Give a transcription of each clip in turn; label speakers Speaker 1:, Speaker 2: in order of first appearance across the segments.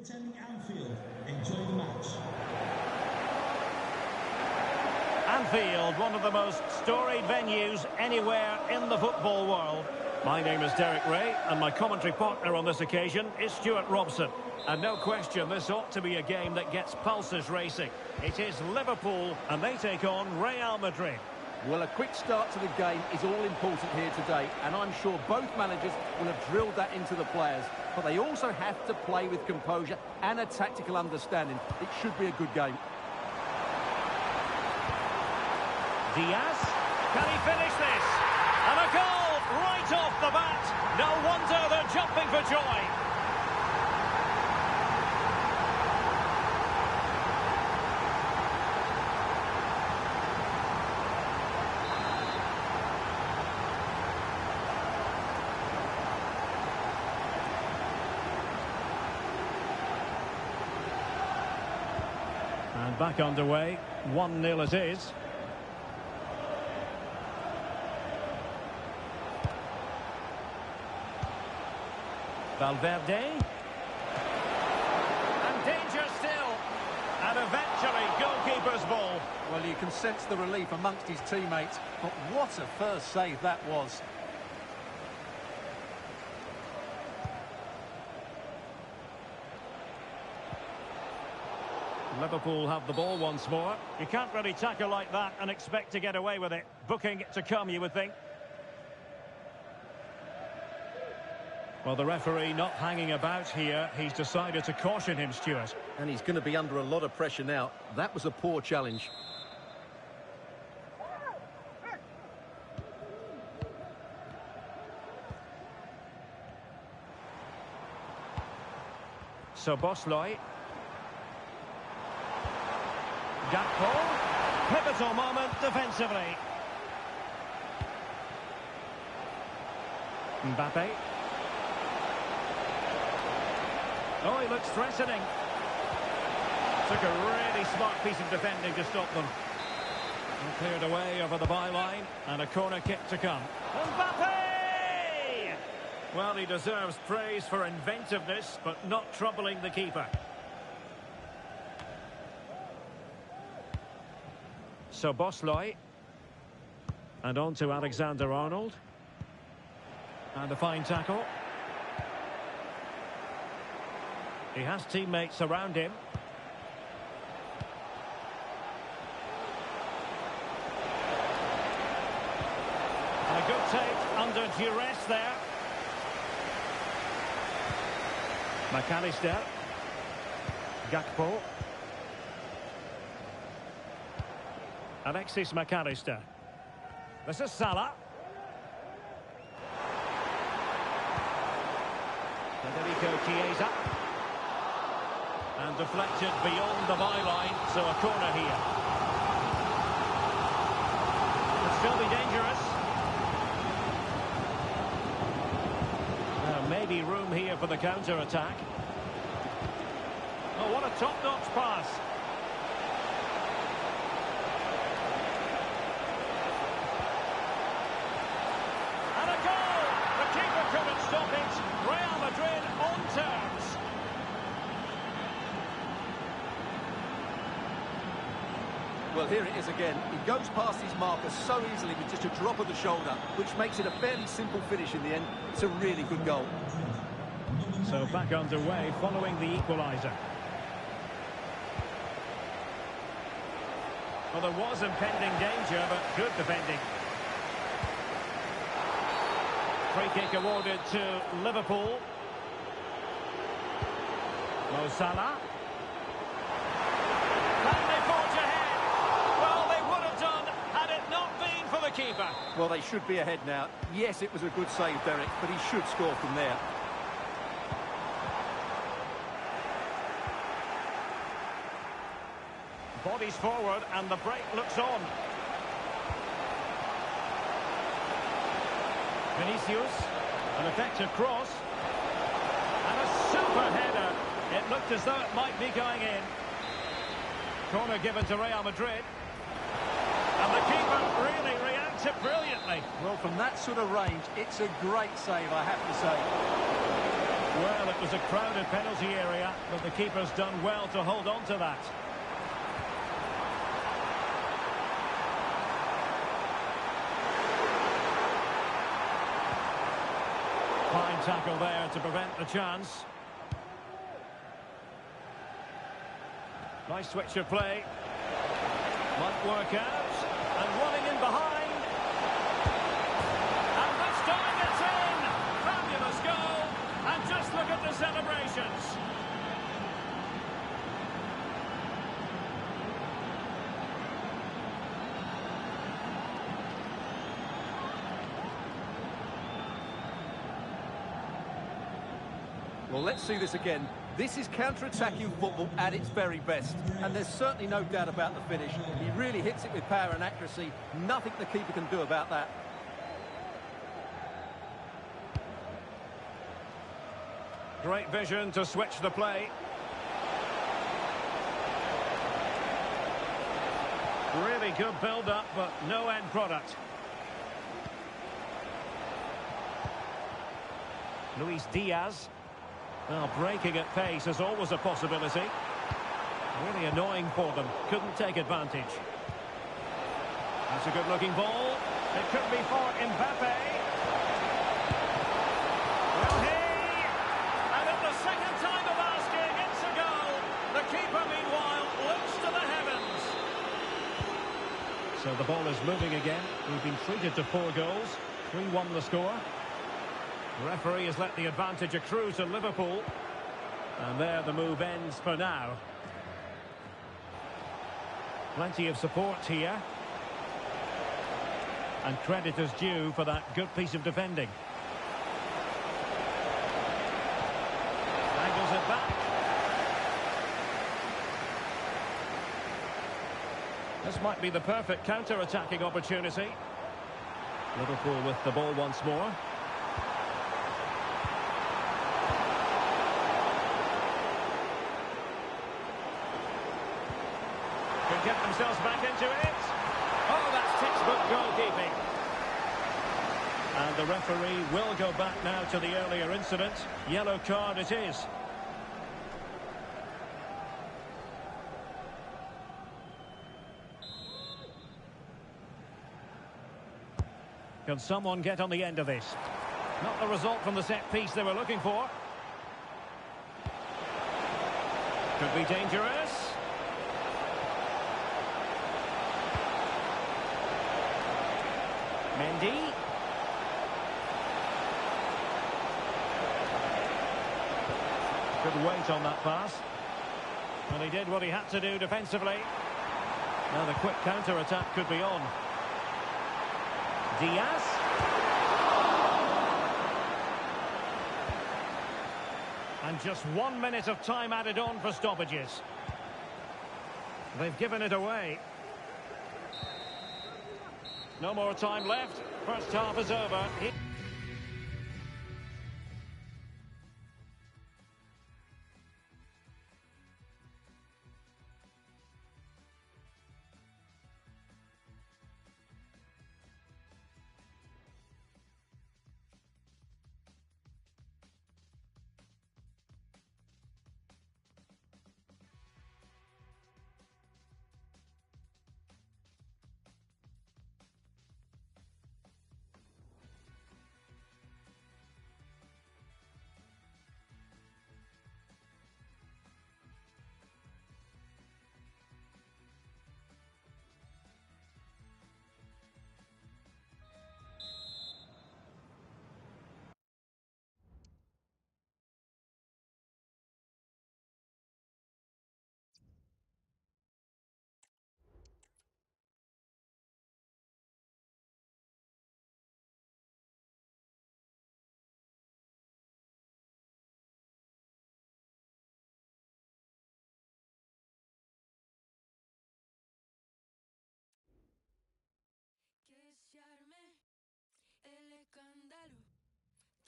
Speaker 1: attending Anfield. Enjoy the match.
Speaker 2: Anfield, one of the most storied venues anywhere in the football world. My name is Derek Ray, and my commentary partner on this occasion is Stuart Robson. And no question, this ought to be a game that gets pulses racing. It is Liverpool, and they take on Real Madrid.
Speaker 3: Well, a quick start to the game is all important here today, and I'm sure both managers will have drilled that into the players. But they also have to play with composure and a tactical understanding. It should be a good game.
Speaker 2: Diaz, can he finish this? And a goal right off the bat. No wonder they're jumping for joy. And back underway, 1-0 it is. Valverde. And danger still. And eventually, goalkeeper's ball.
Speaker 3: Well, you can sense the relief amongst his teammates, but what a first save that was.
Speaker 2: Liverpool have the ball once more. You can't really tackle like that and expect to get away with it. Booking to come, you would think. Well, the referee not hanging about here. He's decided to caution him, Stuart.
Speaker 3: And he's going to be under a lot of pressure now. That was a poor challenge.
Speaker 2: So Bosley. Gakpo. Pivotal moment defensively. Mbappe. Oh, he looks threatening. Took a really smart piece of defending to stop them. And cleared away over the byline. And a corner kick to come. Mbappe! Well, he deserves praise for inventiveness, but not troubling the keeper. So Bosley. And on to Alexander-Arnold. And a fine tackle. He has teammates around him. And a good take under duress there. McAllister. Gakpo. Alexis McAllister. This is Salah. Federico Chiesa. And deflected beyond the byline, so a corner here. Could still be dangerous. Maybe room here for the counter-attack. Oh, what a top-notch pass. And a goal! The keeper couldn't stop it. Real Madrid on terms.
Speaker 3: Well, here it is again. He goes past his marker so easily with just a drop of the shoulder, which makes it a fairly simple finish in the end. It's a really good goal.
Speaker 2: So back underway following the equaliser. Well, there was impending danger, but good defending. Free kick awarded to Liverpool. Mo Salah. Can they forge ahead? Well, they would have done had it not been for the keeper.
Speaker 3: Well, they should be ahead now. Yes, it was a good save, Derek, but he should score from there.
Speaker 2: Bodies forward and the break looks on. Vinicius, an effective cross. And a super header. It looked as though it might be going in. Corner given to Real Madrid. And the keeper really reacted brilliantly.
Speaker 3: Well, from that sort of range, it's a great save, I have to say.
Speaker 2: Well, it was a crowded penalty area, but the keeper's done well to hold on to that. Fine tackle there to prevent the chance. Nice switch of play. Might work out. And running in behind. And this time it's in! Fabulous goal. And just look at the celebrations.
Speaker 3: Well, let's see this again. This is counter-attacking football at its very best. And there's certainly no doubt about the finish. He really hits it with power and accuracy. Nothing the keeper can do about that.
Speaker 2: Great vision to switch the play. Really good build-up, but no end product. Luis Diaz. Well, breaking at pace is always a possibility. Really annoying for them. Couldn't take advantage. That's a good-looking ball. It could be for Mbappe. Well, and at the second time of asking, it's a goal. The keeper, meanwhile, looks to the heavens. So the ball is moving again. We've been treated to 4 goals. 3-1 the score. The referee has let the advantage accrue to Liverpool. And there the move ends for now. Plenty of support here. And credit is due for that good piece of defending. Angles it back. This might be the perfect counter-attacking opportunity. Liverpool with the ball once more. Get themselves back into it. Oh, that's textbook goalkeeping. And the referee will go back now to the earlier incident. Yellow card it is. Can someone get on the end of this? Not the result from the set piece they were looking for. Could be dangerous. Mendy. Good weight on that pass. And he did what he had to do defensively. Now the quick counter-attack could be on. Diaz. And just 1 minute of time added on for stoppages. They've given it away. No more time left. First half is over.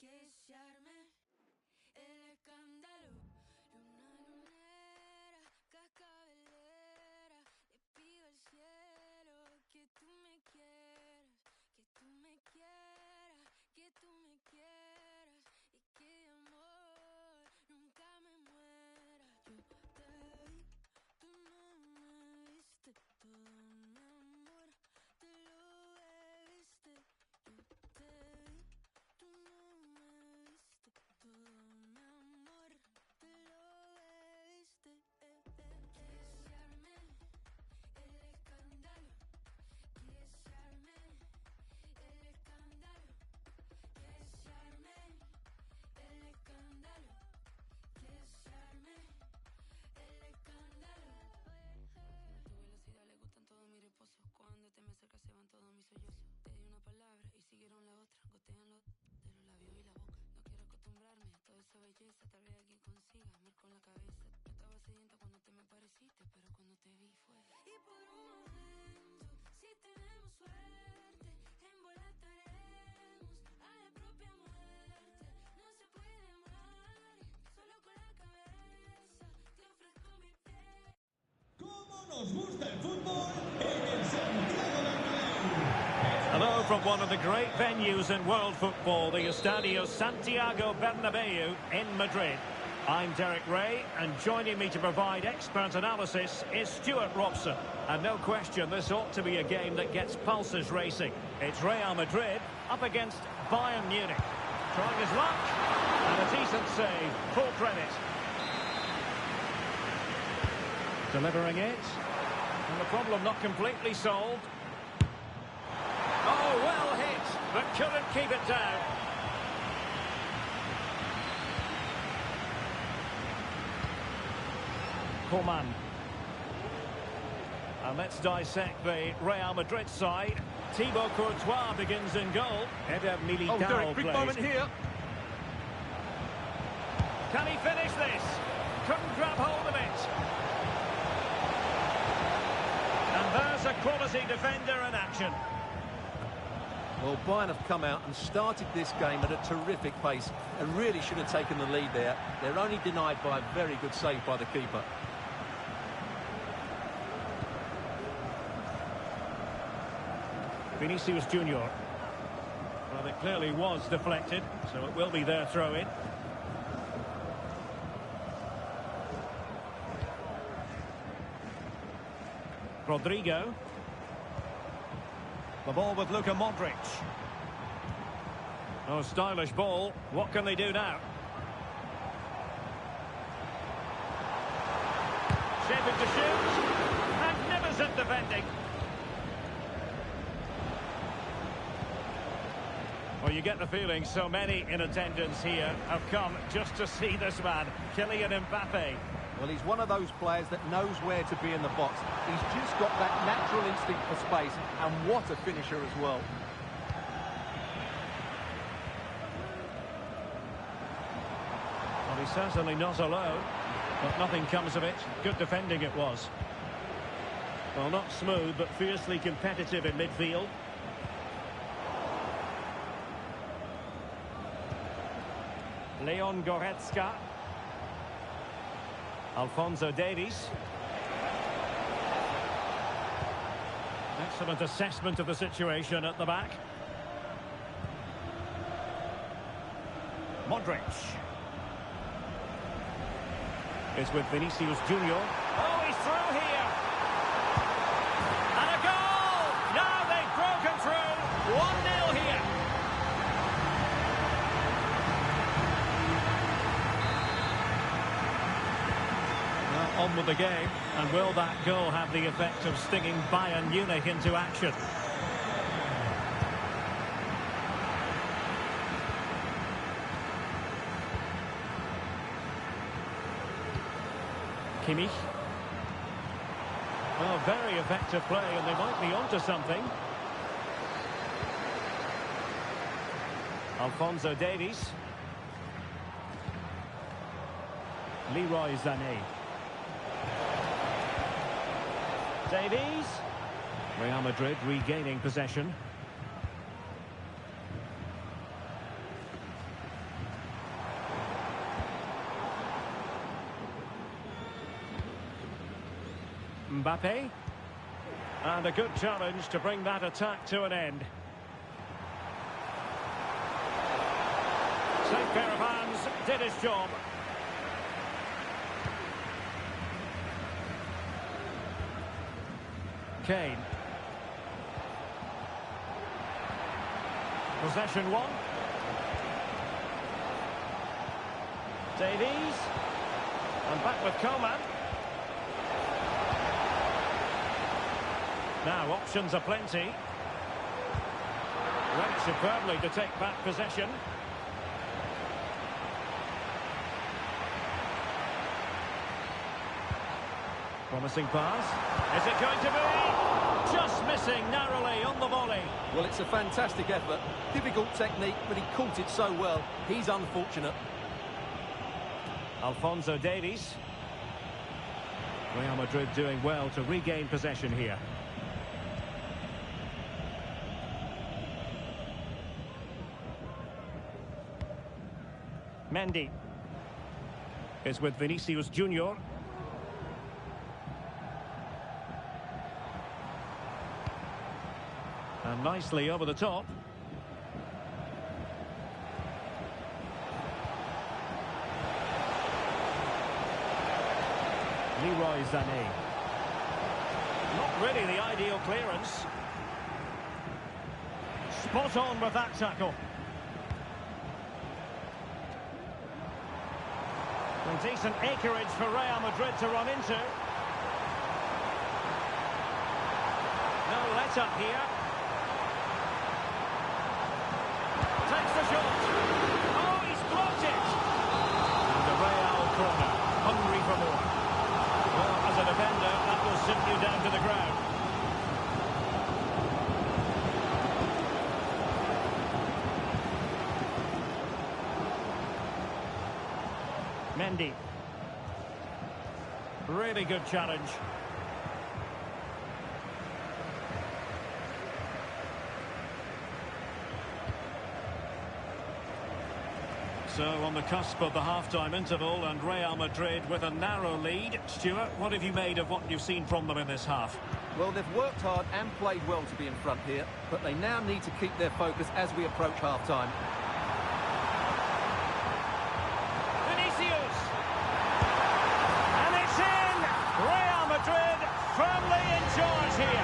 Speaker 4: que se arme el escándalo. Luna lunera, cascabelera, le pido al cielo que tú me quieras, que tú me quieras, que tú me quieras y que de amor
Speaker 1: ¿Os gusta el fútbol? En el Santiago Bernabéu.
Speaker 2: Hello from one of the great venues in world football, the Estadio Santiago Bernabéu in Madrid. I'm Derek Ray, and joining me to provide expert analysis is Stuart Robson. And no question, this ought to be a game that gets pulses racing. It's Real Madrid up against Bayern Munich. Trying his luck, and a decent save, full credit. Delivering it, and the problem not completely solved. Oh, well hit, but couldn't keep it down. Coman. And let's dissect the Real Madrid side. Thibaut Courtois begins in goal. Eder Militao
Speaker 3: Oh, Derek, big
Speaker 2: plays.
Speaker 3: moment here.
Speaker 2: Can he finish this? Couldn't grab hold of it. And there's a quality defender in action.
Speaker 3: Well, Bayern have come out and started this game at a terrific pace and really should have taken the lead there. They're only denied by a very good save by the keeper.
Speaker 2: Vinicius Junior. Well, it clearly was deflected, so it will be their throw-in. Rodrigo. The ball with Luka Modric. Oh, stylish ball. What can they do now? Shaping to shoot. Magnificent defending. Well, you get the feeling so many in attendance here have come just to see this man, Kylian Mbappe.
Speaker 3: Well, he's one of those players that knows where to be in the box. He's just got that natural instinct for space, and what a finisher as well.
Speaker 2: Well, he's certainly not alone, but nothing comes of it. Good defending it was. Well, not smooth, but fiercely competitive in midfield. Leon Goretzka. Alphonso Davies. Excellent assessment of the situation at the back. Modric. It's with Vinicius Junior. Oh, he's through here. And a goal! Now they've broken through. 1-0 here. On with the game, and will that goal have the effect of stinging Bayern Munich into action? Kimmich. Oh, very effective play, and they might be onto something. Alphonso Davies. Leroy Sané. Davies. Real Madrid regaining possession. Mbappe. And a good challenge to bring that attack to an end. Safe pair of hands, did his job. Kane. Possession one. Davies. And back with Coman. Now options are plenty. Went superbly to take back possession. Promising pass. Is it going to be? Just missing narrowly on the volley.
Speaker 3: Well, it's a fantastic effort. Difficult technique, but he caught it so well. He's unfortunate.
Speaker 2: Alphonso Davies. Real Madrid doing well to regain possession here. Mendy. Is with Vinicius Junior. And nicely over the top. Leroy Sané. Not really the ideal clearance. Spot on with that tackle. And decent acreage for Real Madrid to run into. No let up here. Takes the shot. Oh, he's blocked it. And the Real corner. Hungry for more. Well, as a defender, that will sink you down to the ground. Mendy. Really good challenge. So on the cusp of the half-time interval, and Real Madrid with a narrow lead. Stuart, what have you made of what you've seen from them in this half?
Speaker 3: Well, they've worked hard and played well to be in front here, but they now need to keep their focus as we approach half-time.
Speaker 2: Vinicius! And it's in! Real Madrid firmly in charge here.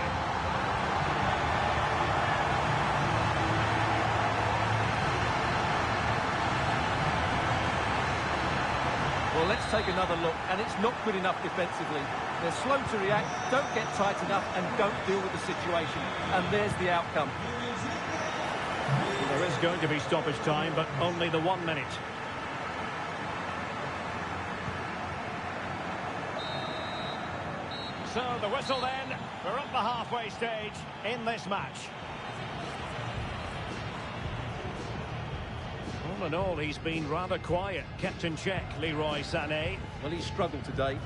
Speaker 3: Well, let's take another look, and it's not good enough defensively. They're slow to react, don't get tight enough, and don't deal with the situation. And there's the outcome.
Speaker 2: There is going to be stoppage time, but only the 1 minute. So the whistle then. We're up the halfway stage in this match. All in all, he's been rather quiet, kept in check, Leroy Sané.
Speaker 3: Well, he struggled today.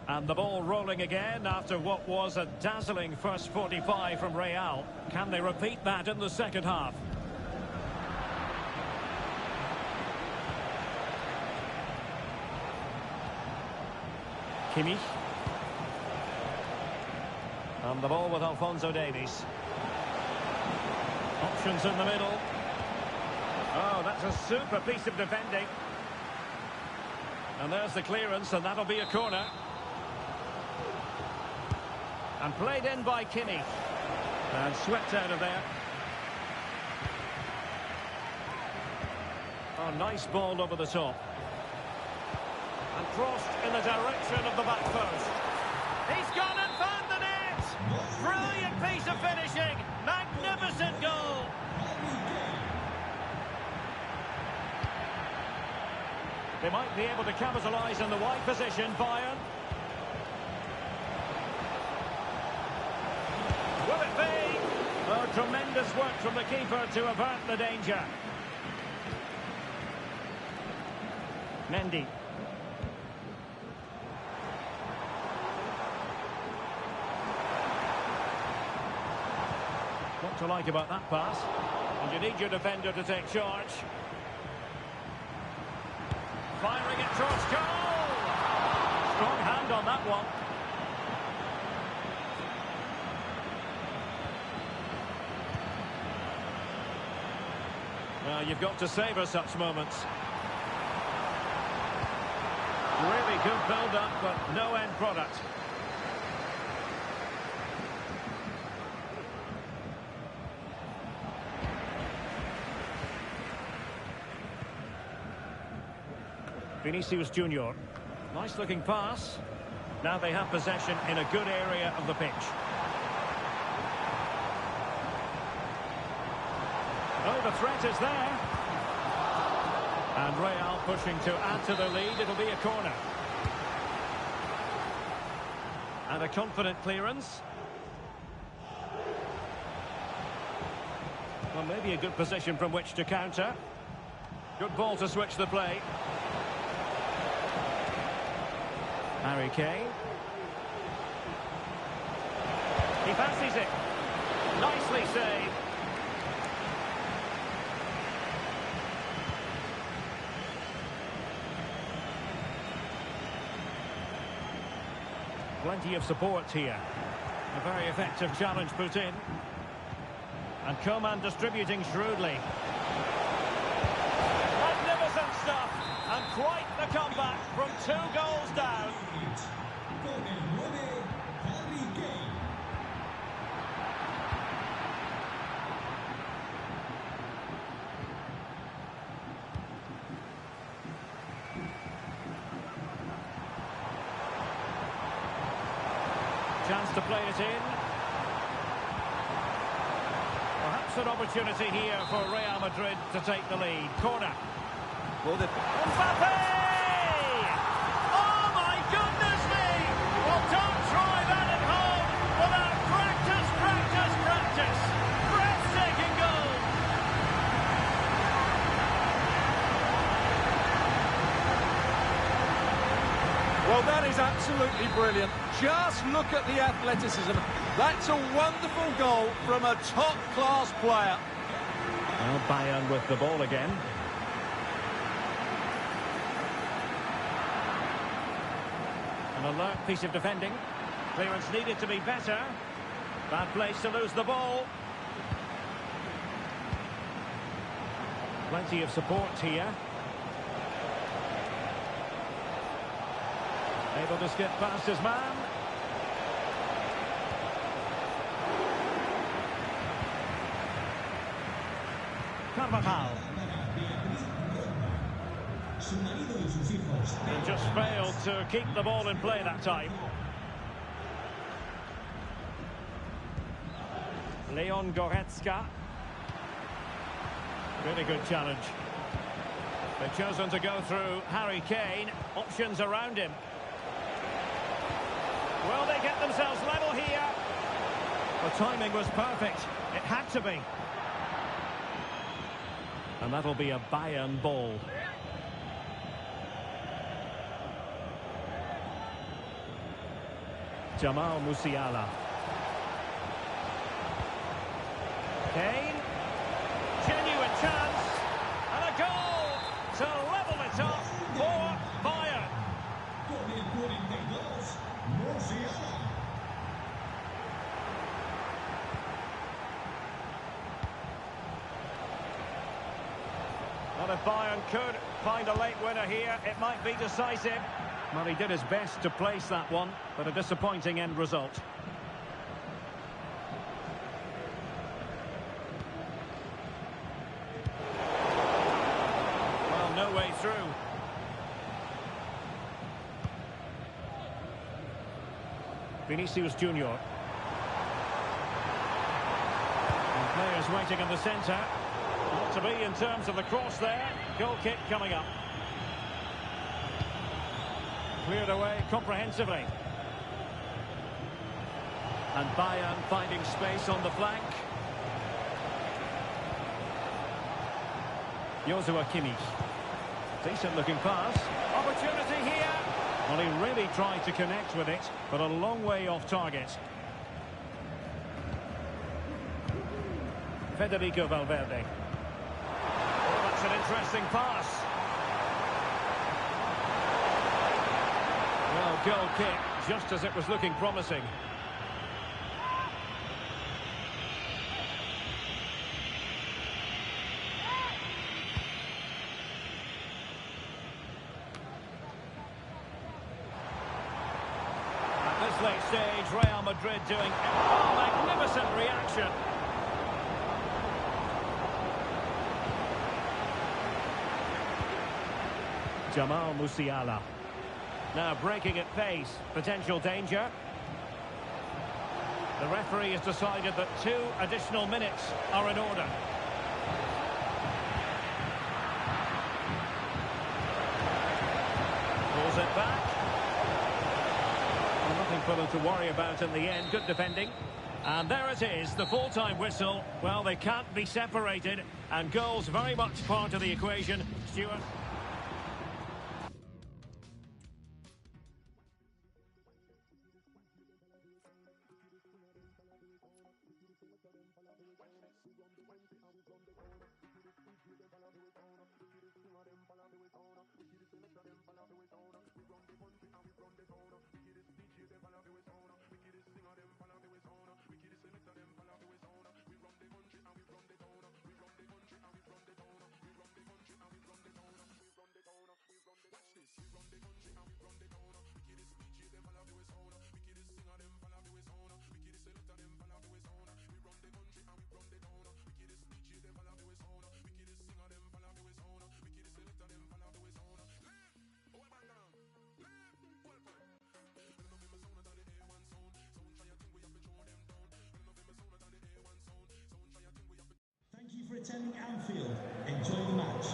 Speaker 2: And the ball rolling again after what was a dazzling first 45 from Real. Can they repeat that in the second half? Kimmich. And the ball with Alphonso Davies. Options in the middle. Oh, that's a super piece of defending. And there's the clearance, and that'll be a corner. And played in by Kimmich. And swept out of there. Oh, nice ball over the top. And crossed in the direction of the back post. He's gone and found the net! Brilliant piece of finishing! Magnificent goal! They might be able to capitalise in the wide position, Bayern. Will it be? Oh, tremendous work from the keeper to avert the danger. Mendy. What to like about that pass? And you need your defender to take charge. Firing it towards goal! Strong hand on that one. Well, you've got to savour such moments. Really good build-up, but no end product. Vinicius Junior. Nice looking pass. Now they have possession in a good area of the pitch. Oh, the threat is there. And Real pushing to add to the lead. It'll be a corner. And a confident clearance. Well, maybe a good position from which to counter. Good ball to switch the play. Harry Kane. He fancies it. Nicely saved. Plenty of support here. A very effective challenge put in. And Coman distributing shrewdly. Magnificent stuff. And quite the comeback from 2 goals down. Chance to play it in. Perhaps an opportunity here for Real Madrid to take the lead. Corner.
Speaker 3: Well,
Speaker 2: Mbappe! Oh my goodness me! Well, don't try that at home without practice, practice, practice. Breathtaking goal.
Speaker 3: Well, that is absolutely brilliant. Just look at the athleticism. That's a wonderful goal from a top-class player.
Speaker 2: Well, Bayern with the ball again. An alert piece of defending. Clearance needed to be better. Bad place to lose the ball. Plenty of support here. Able to skip past his man. Carvajal. And just failed to keep the ball in play that time. Leon Goretzka. Really good challenge. They've chosen to go through Harry Kane. Options around him. Will they get themselves level here? The timing was perfect. It had to be. And that'll be a Bayern ball. Jamal Musiala. Kane. Genuine chance. And a goal to level it up for Bayern.
Speaker 1: Con el 42, Musiala.
Speaker 2: Well, if Bayern could find a late winner here, it might be decisive. Well, he did his best to place that one, but a disappointing end result. Well, no way through. Vinicius Junior. And players waiting in the centre. Not to be in terms of the cross there. Goal kick coming up. Cleared away comprehensively. And Bayern finding space on the flank. Joshua Kimmich. Decent looking pass. Opportunity here. Well, he really tried to connect with it, but a long way off target. Federico Valverde. Oh, that's an interesting pass. Well, goal kick, just as it was looking promising. At this late stage, Real Madrid doing a magnificent reaction. Jamal Musiala. Now breaking at pace, potential danger. The referee has decided that 2 additional minutes are in order. Pulls it back. Well, nothing for them to worry about in the end. Good defending. And there it is, the full-time whistle. Well, they can't be separated, and goals very much part of the equation. Stuart.
Speaker 1: Thank you for attending Anfield. Enjoy the match.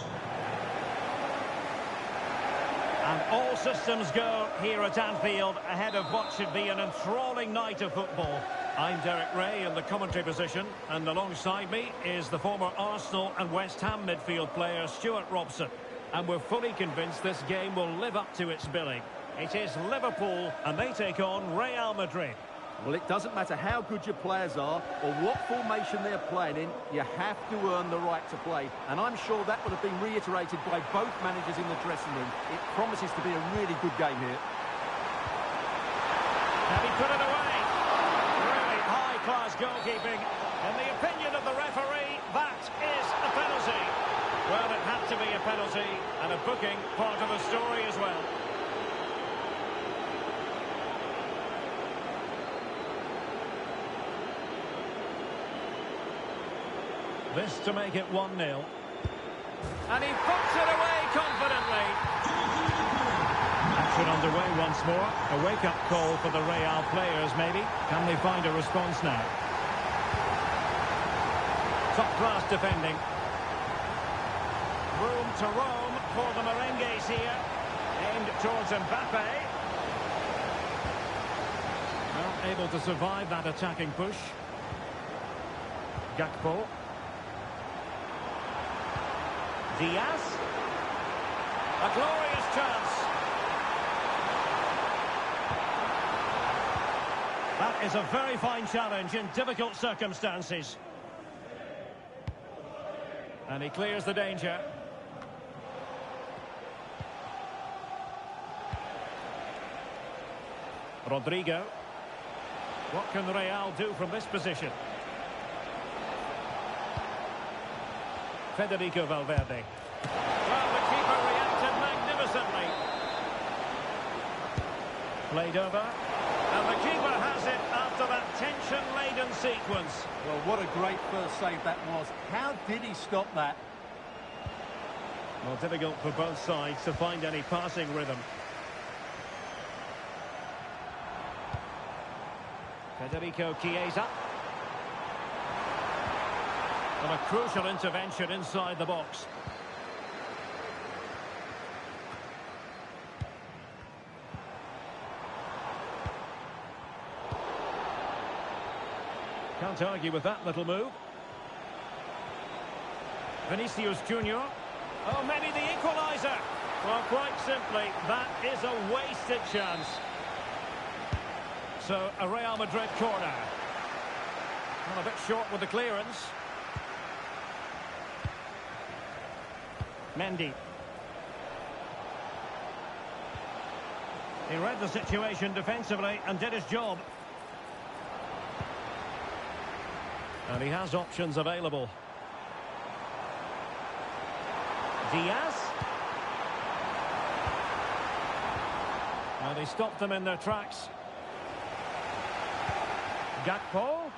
Speaker 2: And all systems go here at Anfield ahead of what should be an enthralling night of football. I'm Derek Ray in the commentary position, and alongside me is the former Arsenal and West Ham midfield player Stuart Robson. And we're fully convinced this game will live up to its billing. It is Liverpool, and they take on Real Madrid.
Speaker 3: Well, it doesn't matter how good your players are or what formation they're playing in, you have to earn the right to play. And I'm sure that would have been reiterated by both managers in the dressing room. It promises to be a really good game here.
Speaker 2: Can he put it away? Really high-class goalkeeping. In the opinion of the referee, that is a penalty. Well, it had to be a penalty, and a booking part of the story as well. This to make it 1-0. And he puts it away confidently. Action underway once more. A wake-up call for the Real players, maybe. Can they find a response now? Top-class defending. Room to roam for the merengues here. Aimed towards Mbappe. Well, able to survive that attacking push. Gakpo. Diaz. A glorious chance. That is a very fine challenge in difficult circumstances. And he clears the danger. Rodrigo. What can Real do from this position? Federico Valverde. Well, the keeper reacted magnificently. Played over. And the keeper has it after that tension-laden sequence.
Speaker 3: Well, what a great first save that was. How did he stop that?
Speaker 2: Well, difficult for both sides to find any passing rhythm. Federico Chiesa. And a crucial intervention inside the box. Can't argue with that little move. Vinicius Junior. Oh, maybe the equaliser. Well, quite simply, that is a wasted chance. So, a Real Madrid corner. Well, a bit short with the clearance. Mendy. He read the situation defensively and did his job. And he has options available. Diaz. And he stopped them in their tracks. Gakpo.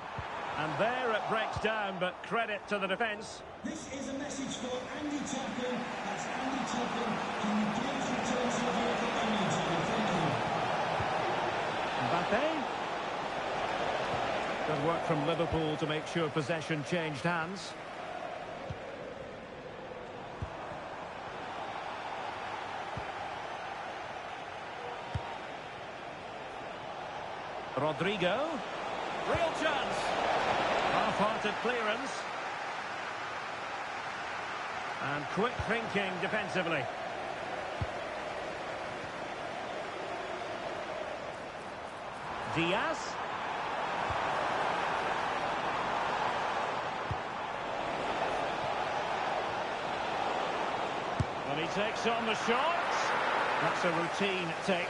Speaker 2: And there it breaks down, but credit to the defence.
Speaker 1: This is a message for Andy Topham. That's Andy Topham. Can you please return to the vehicle immediately? Thank you.
Speaker 2: Mbappe. Good work from Liverpool to make sure possession changed hands. Rodrigo. Real chance. Half-hearted clearance. And quick thinking defensively. Diaz. And he takes on the shot. That's a routine take.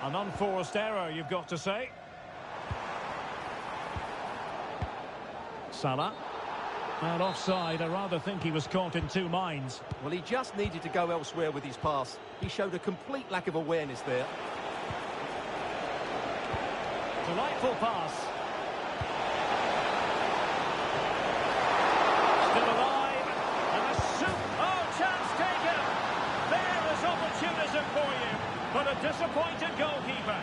Speaker 2: An unforced error, you've got to say. Salah. And offside, I rather think he was caught in two minds.
Speaker 3: Well, he just needed to go elsewhere with his pass. He showed a complete lack of awareness there.
Speaker 2: Delightful pass. Still alive. And a oh, chance taken. There is opportunism for you. But a disappointed goalkeeper.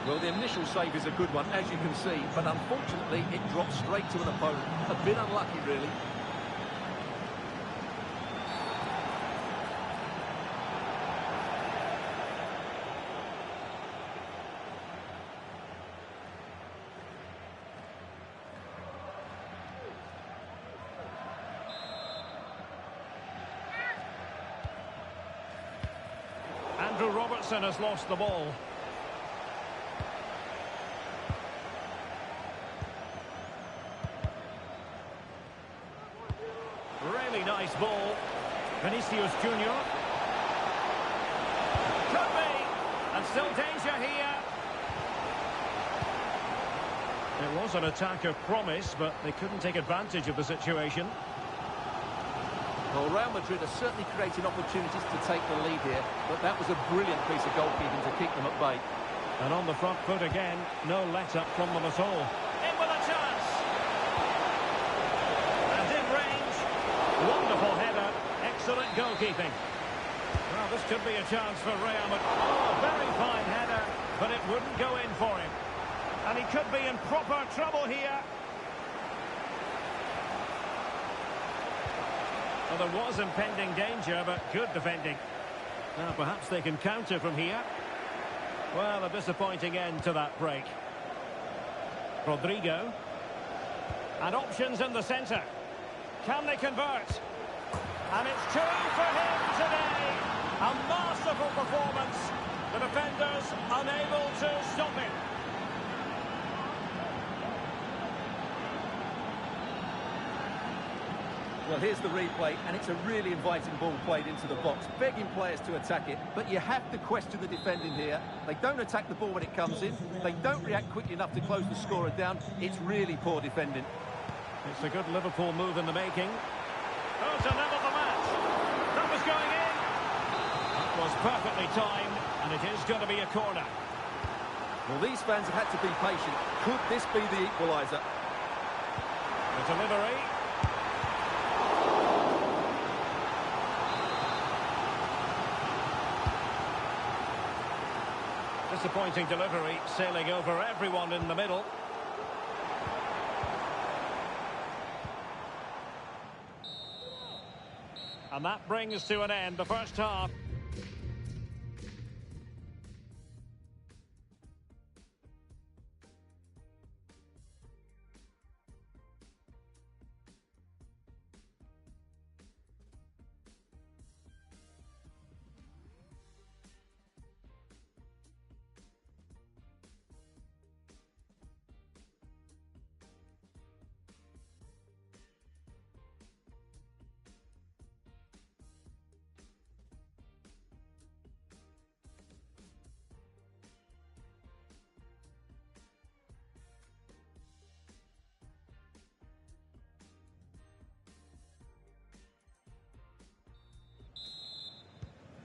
Speaker 3: Well, the initial save is a good one, as you can see, but unfortunately it dropped straight to an opponent. A bit unlucky, really.
Speaker 2: Andrew Robertson has lost the ball. Really nice ball. Vinicius Junior. Could be. And still danger here. It was an attack of promise, but they couldn't take advantage of the situation.
Speaker 3: Well, Real Madrid are certainly creating opportunities to take the lead here, but that was a brilliant piece of goalkeeping to keep them at bay.
Speaker 2: And on the front foot again, no let-up from them at all. In with a chance! And in range. Wonderful header. Excellent goalkeeping. Well, this could be a chance for Real Madrid. Oh, very fine header, but it wouldn't go in for him. And he could be in proper trouble here. Well, there was impending danger, but good defending. Now, perhaps they can counter from here. Well, a disappointing end to that break. Rodrigo. And options in the centre. Can they convert? And it's two for him today. A masterful performance. The defenders unable to stop him.
Speaker 3: Well, here's the replay, and it's a really inviting ball played into the box, begging players to attack it, but you have to question the defending here. They don't attack the ball when it comes in. They don't react quickly enough to close the scorer down. It's really poor defending.
Speaker 2: It's a good Liverpool move in the making. Oh, to level the match. That was going in. That was perfectly timed, and it is going to be a corner.
Speaker 3: Well, these fans have had to be patient. Could this be the equaliser?
Speaker 2: The delivery. Disappointing delivery, sailing over everyone in the middle. And that brings to an end the first half.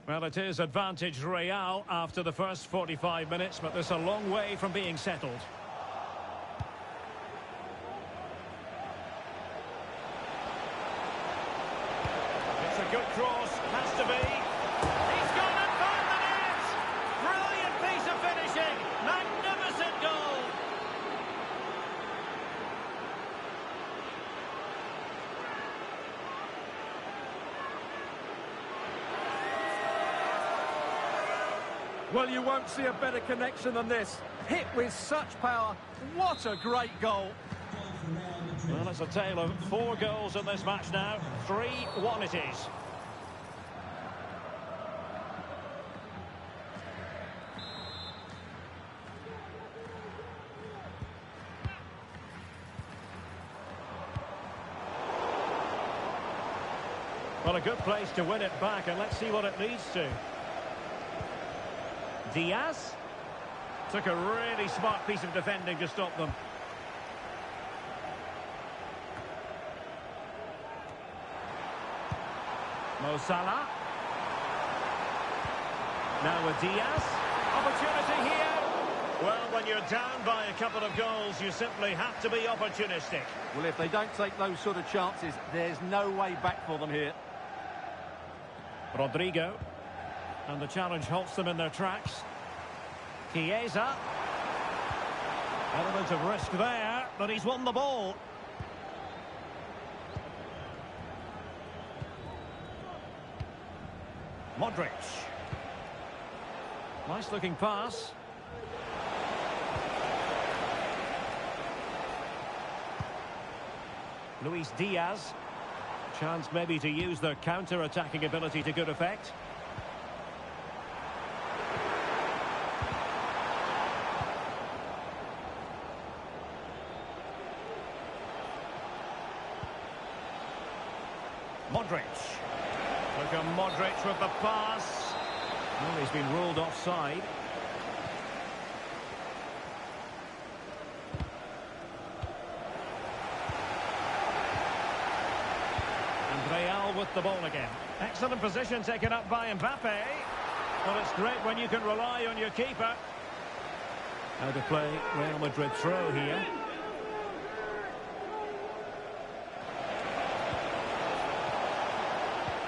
Speaker 2: Well, it is advantage Real after the first 45 minutes, but there's a long way from being settled. It's a good cross, has to be. He's gone and found the net! Brilliant piece of finishing! Magnificent goal!
Speaker 3: Well, you won't see a better connection than this. Hit with such power. What a great goal.
Speaker 2: Well, it's a tale of 4 goals in this match now. 3-1 it is. Well, a good place to win it back, and let's see what it leads to. Diaz took a really smart piece of defending to stop them. Mo Salah. Now with Diaz. Opportunity here. Well, when you're down by a couple of goals, you simply have to be opportunistic.
Speaker 3: Well, if they don't take those sort of chances, there's no way back for them here.
Speaker 2: Rodrigo. And the challenge halts them in their tracks. Chiesa. Element of risk there, but he's won the ball. Modric. Nice looking pass. Luis Diaz. Chance maybe to use their counter-attacking ability to good effect. Modric. Look at Modric with the pass. Well, he's been ruled offside. And Real with the ball again. Excellent position taken up by Mbappe. Well, it's great when you can rely on your keeper. How to play Real Madrid throw here.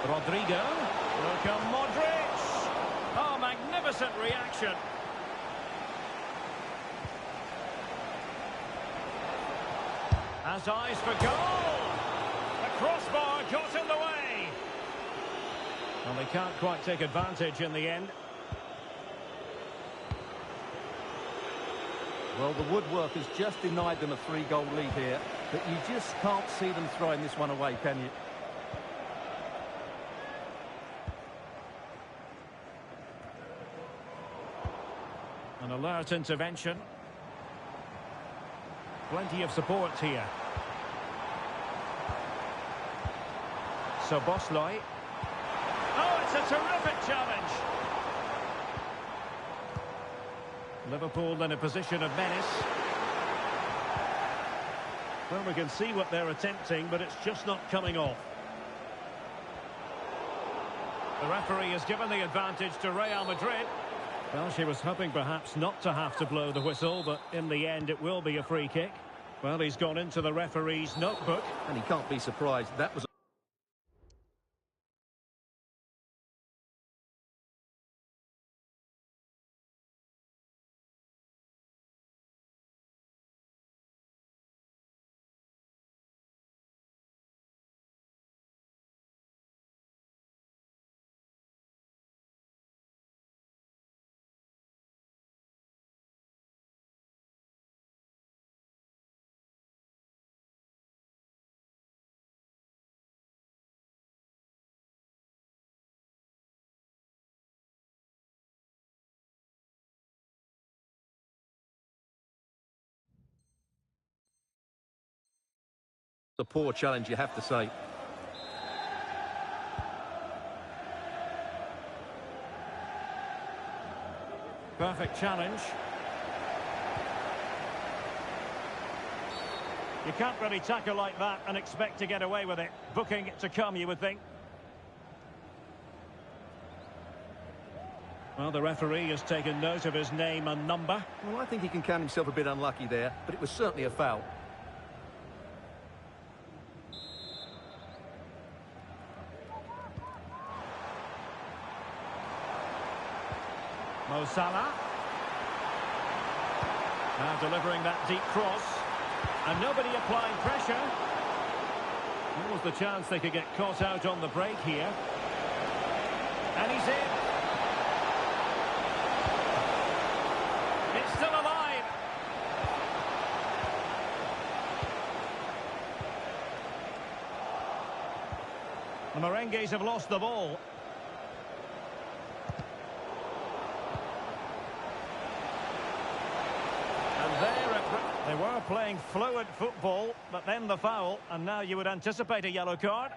Speaker 2: Rodrigo. Look at Modric. Oh, magnificent reaction. Has eyes for goal. The crossbar got in the way. And they can't quite take advantage in the end.
Speaker 3: Well, the woodwork has just denied them a 3-goal lead here, but you just can't see them throwing this one away, can you?
Speaker 2: An alert intervention. Plenty of support here. So Bosley. Oh, it's a terrific challenge. Liverpool in a position of menace. Well, we can see what they're attempting, but it's just not coming off. The referee has given the advantage to Real Madrid. Well, she was hoping perhaps not to have to blow the whistle, but in the end it will be a free kick. Well, he's gone into the referee's notebook.
Speaker 3: And he can't be surprised. That was... a poor challenge, you have to say.
Speaker 2: Perfect challenge. You can't really tackle like that and expect to get away with it. Booking it to come, you would think. Well, the referee has taken note of his name and number.
Speaker 3: Well, I think he can count himself a bit unlucky there, but it was certainly a foul.
Speaker 2: Mo Salah. Now delivering that deep cross. And nobody applying pressure. What was the chance they could get caught out on the break here? And he's in. It's still alive. The Merengues have lost the ball. They were playing fluid football, but then the foul, and now you would anticipate a yellow card.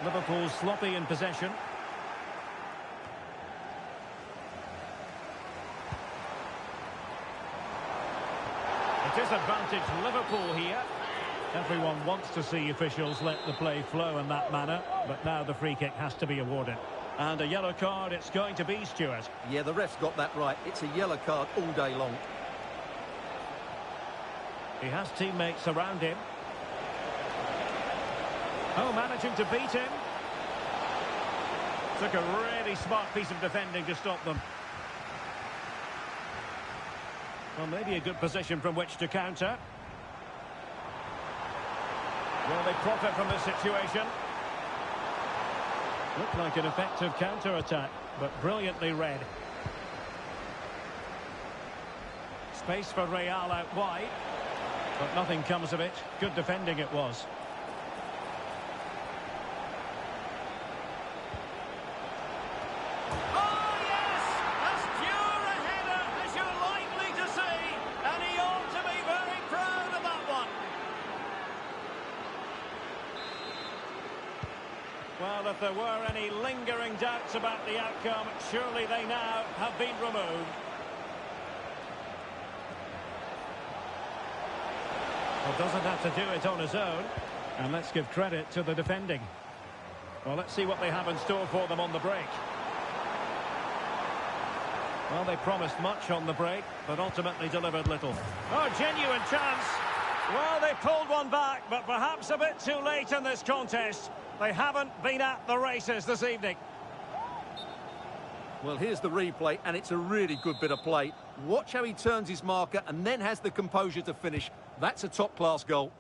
Speaker 2: Liverpool sloppy in possession. It is advantage Liverpool here. Everyone wants to see officials let the play flow in that manner, but now the free kick has to be awarded. And a yellow card it's going to be, Stuart.
Speaker 3: Yeah, the ref's got that right. It's a yellow card all day long.
Speaker 2: He has teammates around him. Oh, managing to beat him. Took a really smart piece of defending to stop them. Well, maybe a good position from which to counter. Will they profit from this situation? Looked like an effective counter-attack, but brilliantly read. Space for Real out wide, but nothing comes of it. Good defending it was. Well, if there were any lingering doubts about the outcome, surely they now have been removed. Well, doesn't have to do it on his own. And let's give credit to the defending. Well, let's see what they have in store for them on the break. Well, they promised much on the break, but ultimately delivered little. Oh, genuine chance. Well, they pulled one back, but perhaps a bit too late in this contest. They haven't been at the races this evening.
Speaker 3: Well, here's the replay, and it's a really good bit of play. Watch how he turns his marker and then has the composure to finish. That's a top-class goal.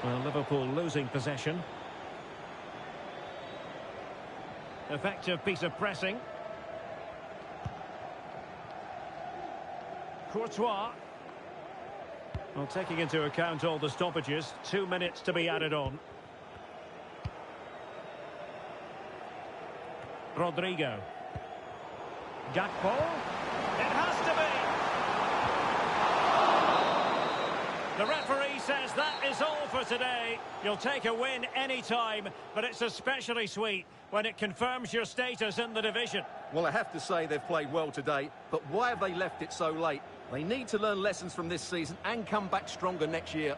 Speaker 2: Well, Liverpool losing possession. Effective piece of pressing. Courtois. Well, taking into account all the stoppages, 2 minutes to be added on. Rodrigo. Gakpo. It has to be. The referee says that is all for today. You'll take a win any time, but it's especially sweet when it confirms your status in the division.
Speaker 3: Well, I have to say they've played well today, but why have they left it so late? They need to learn lessons from this season and come back stronger next year.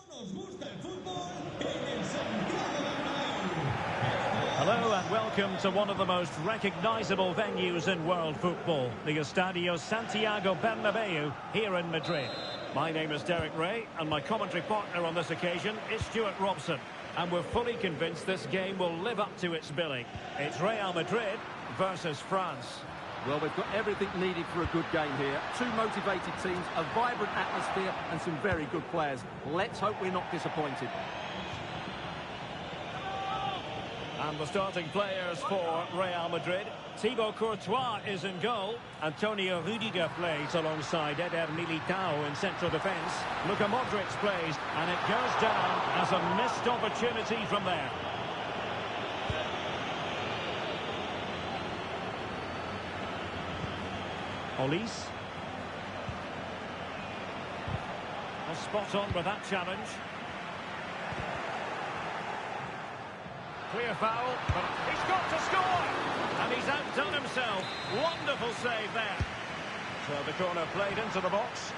Speaker 1: Nos gusta el fútbol.
Speaker 2: Hello and welcome to one of the most recognisable venues in world football, the Estadio Santiago Bernabeu here in Madrid. My name is Derek Ray and my commentary partner on this occasion is Stuart Robson. And we're fully convinced this game will live up to its billing. It's Real Madrid versus France.
Speaker 3: Well, we've got everything needed for a good game here. Two motivated teams, a vibrant atmosphere and some very good players. Let's hope we're not disappointed.
Speaker 2: And the starting players for Real Madrid. Thibaut Courtois is in goal. Antonio Rudiger plays alongside Eder Militao in central defence. Luka Modric plays, and it goes down as a missed opportunity from there. Olise. Well, spot on with that challenge. Clear foul, but he's got to score! And he's outdone himself. Wonderful save there. So the corner played into the box.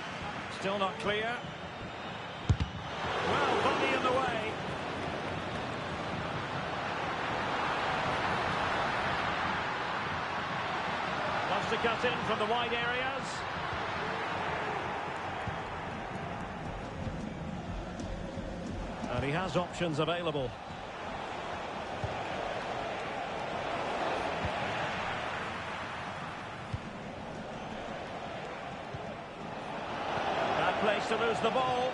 Speaker 2: Still not clear. Well, body in the way. Wants to cut in from the wide areas. And he has options available. Place to lose the ball.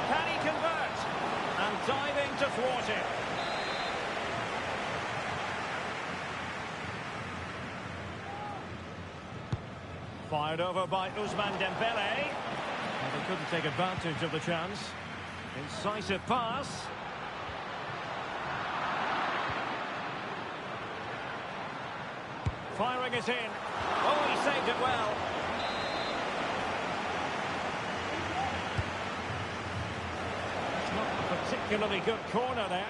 Speaker 2: Can he convert? And diving to thwart it. Fired over by Ousmane Dembele. And they couldn't take advantage of the chance. Incisive pass. Firing it in. Oh, he saved it well. It's not a particularly good corner there.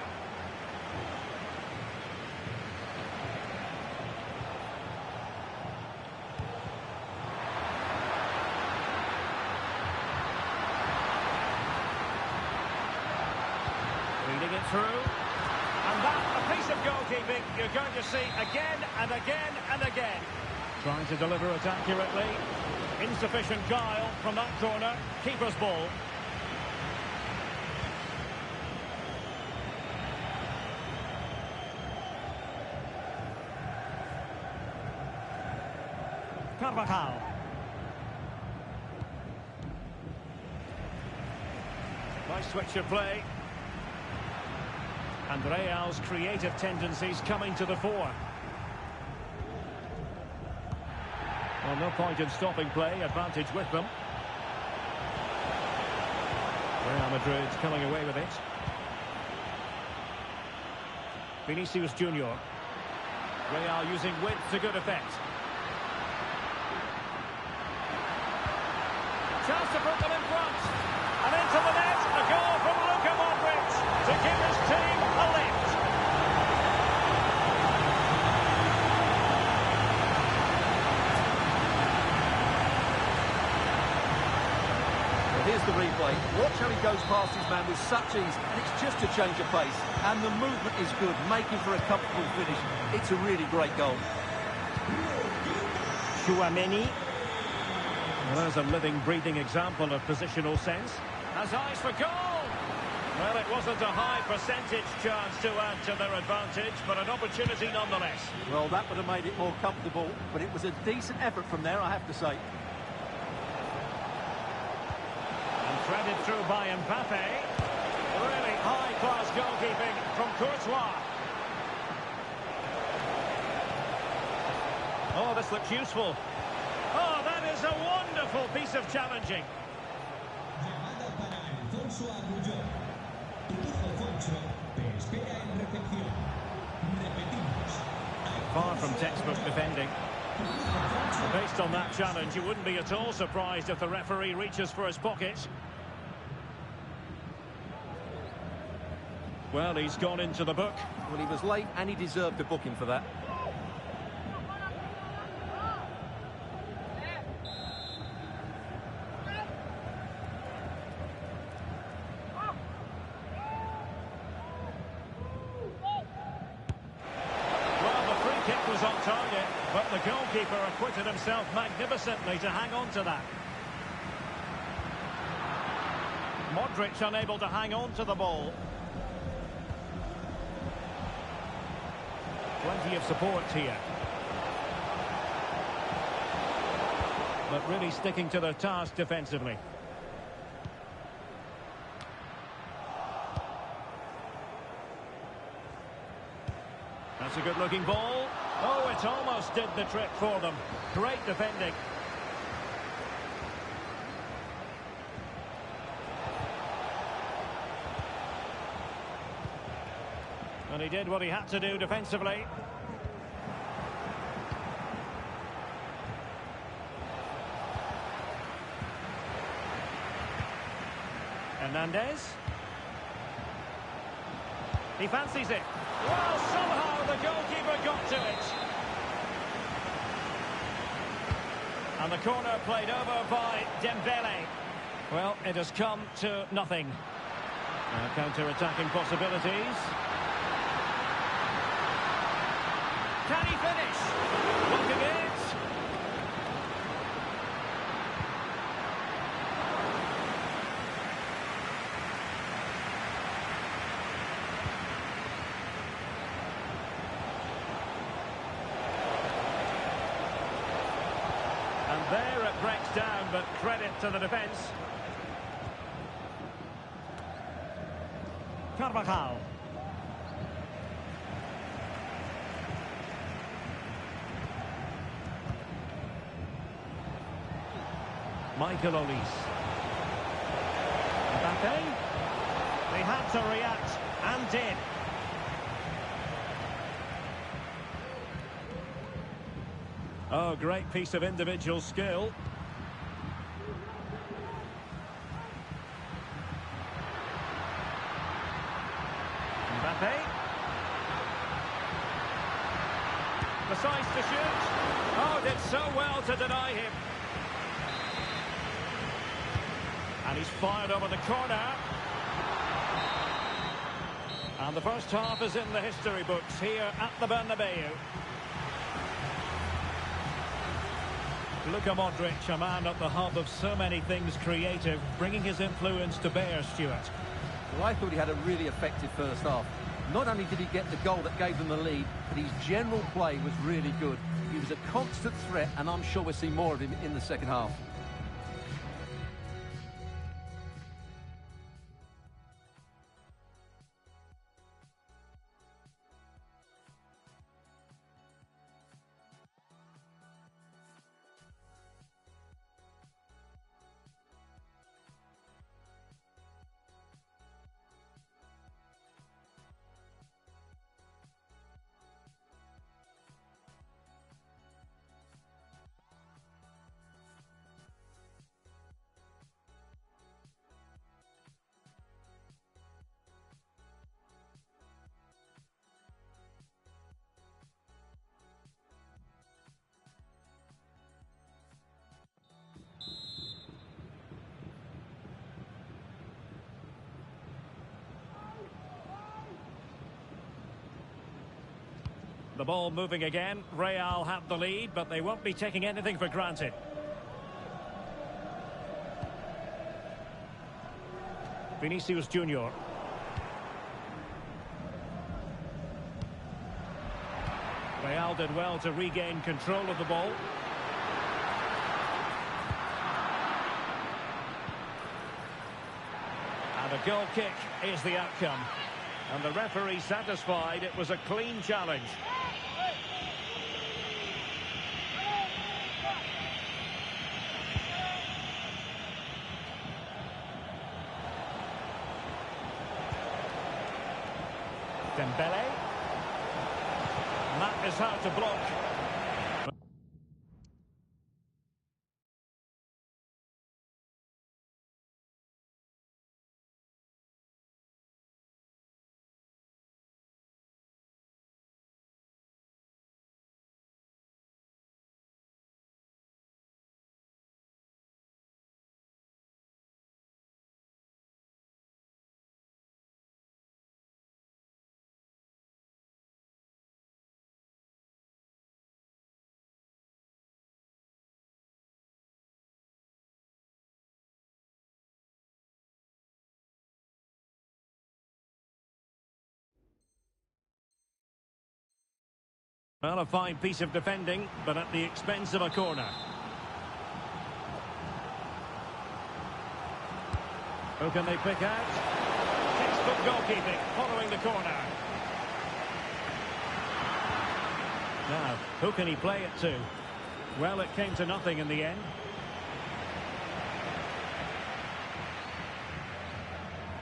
Speaker 2: Reading it through. And that, a piece of goalkeeping you're going to see again and again and again. Trying to deliver it accurately. Insufficient guile from that corner. Keeper's ball. Carvajal. Nice switch of play. And Real's creative tendencies coming to the fore. Well, no point in stopping play, advantage with them. Real Madrid coming away with it. Vinicius Junior. Real using width to good effect. Chance to put them in front. And into the net, a goal from Luka Modric to give his team a lift.
Speaker 3: Here's the replay. Watch how he goes past his man with such ease, and it's just a change of pace. And the movement is good, making for a comfortable finish. It's a really great goal.
Speaker 2: Chouameni. Well, there's a living, breathing example of positional sense. Has eyes for goal. Well, it wasn't a high percentage chance to add to their advantage, but an opportunity nonetheless.
Speaker 3: Well, that would have made it more comfortable, but it was a decent effort from there, I have to say.
Speaker 2: Threaded through by Mbappe. Really high-class goalkeeping from Courtois. Oh, this looks useful. Oh, that is a wonderful piece of challenging.
Speaker 1: Llamada para Alfonso Agulló. Tu hijo Foncho te espera en recepción. Repetimos.
Speaker 2: Far from textbook defending. Based on that challenge, you wouldn't be at all surprised if the referee reaches for his pocket. Well, he's gone into the book.
Speaker 3: Well, he was late and he deserved a booking for that.
Speaker 2: was on target, but the goalkeeper acquitted himself magnificently to hang on to that. Modric unable to hang on to the ball. Plenty of support here. But really sticking to their task defensively. That's a good-looking ball. Oh, it almost did the trick for them. Great defending. And he did what he had to do defensively. Hernandez. He fancies it. Well, somehow the goalkeeper got to it. And the corner played over by Dembele. Well, it has come to nothing. Counter-attacking possibilities. Can he finish? Looking it. And there it breaks down, but credit to the defence. Carvajal. Michael Olise. Mbappe. They had to react, and did. Oh, great piece of individual skill. Mbappe. Decides to shoot. Oh, did so well to deny him. And he's fired over the corner. And the first half is in the history books here at the Bernabeu. Luka Modric, a man at the hub of so many things creative, bringing his influence to bear, Stuart.
Speaker 3: Well, I thought he had a really effective first half. Not only did he get the goal that gave them the lead, but his general play was really good. He was a constant threat, and I'm sure we'll see more of him in the second half.
Speaker 2: The ball moving again. Real have the lead, but they won't be taking anything for granted. Vinicius Junior. Real did well to regain control of the ball. And a goal kick is the outcome. And the referee satisfied it was a clean challenge. Dembele. And that is how to block. Well, a fine piece of defending, but at the expense of a corner. Who can they pick out? Textbook goalkeeping, following the corner. Now, who can he play it to? Well, it came to nothing in the end.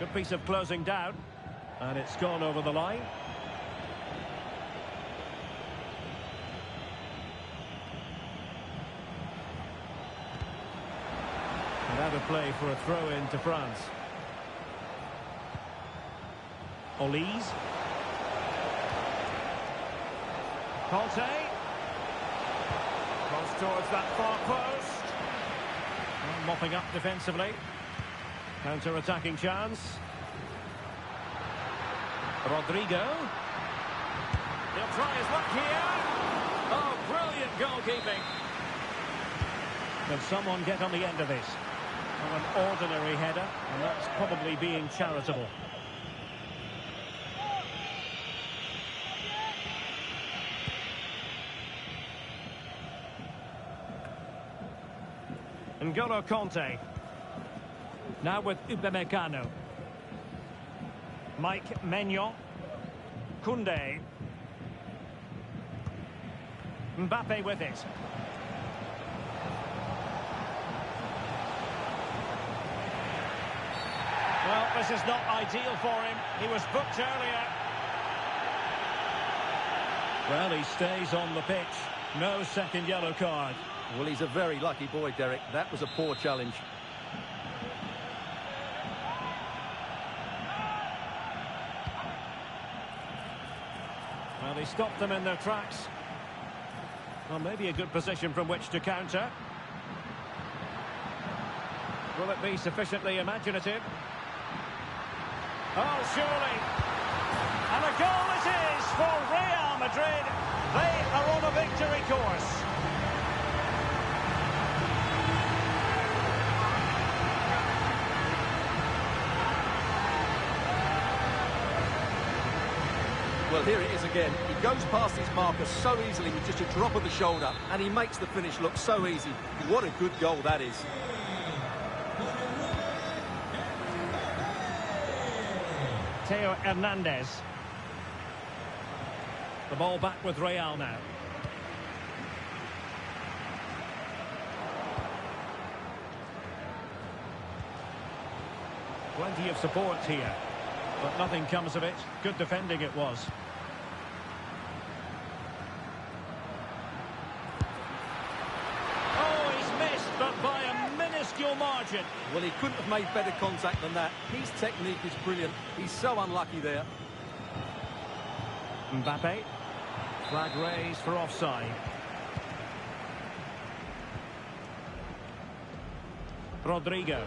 Speaker 2: Good piece of closing down. And it's gone over the line. And out of play for a throw-in to France. Olise. Conte. Cross towards that far post. And mopping up defensively. Counter-attacking chance. Rodrigo. He'll try his luck here. Oh, brilliant goalkeeping. Can someone get on the end of this? Well, an ordinary header, and that's probably being charitable. N'Golo Conte. Now with Upamecano. Mike Maignan. Koundé. Mbappe with it. Well, this is not ideal for him. He was booked earlier. Well, he stays on the pitch. No second yellow card.
Speaker 3: Well, he's a very lucky boy, Derek. That was a poor challenge.
Speaker 2: Well, he stopped them in their tracks. Well, maybe a good position from which to counter. Will it be sufficiently imaginative? Oh, surely. And a goal it is for Real Madrid. They are on a victory course.
Speaker 3: Well, here it is again. He goes past his marker so easily with just a drop of the shoulder, and he makes the finish look so easy. What a good goal that is.
Speaker 2: Theo Hernandez. The ball back with Real now. Plenty of support here, but nothing comes of it. Good defending it was. Oh, he's missed, but by a minuscule margin.
Speaker 3: Well, he couldn't have made better contact than that. His technique is brilliant. He's so unlucky there.
Speaker 2: Mbappe. Flag raised for offside. Rodrigo.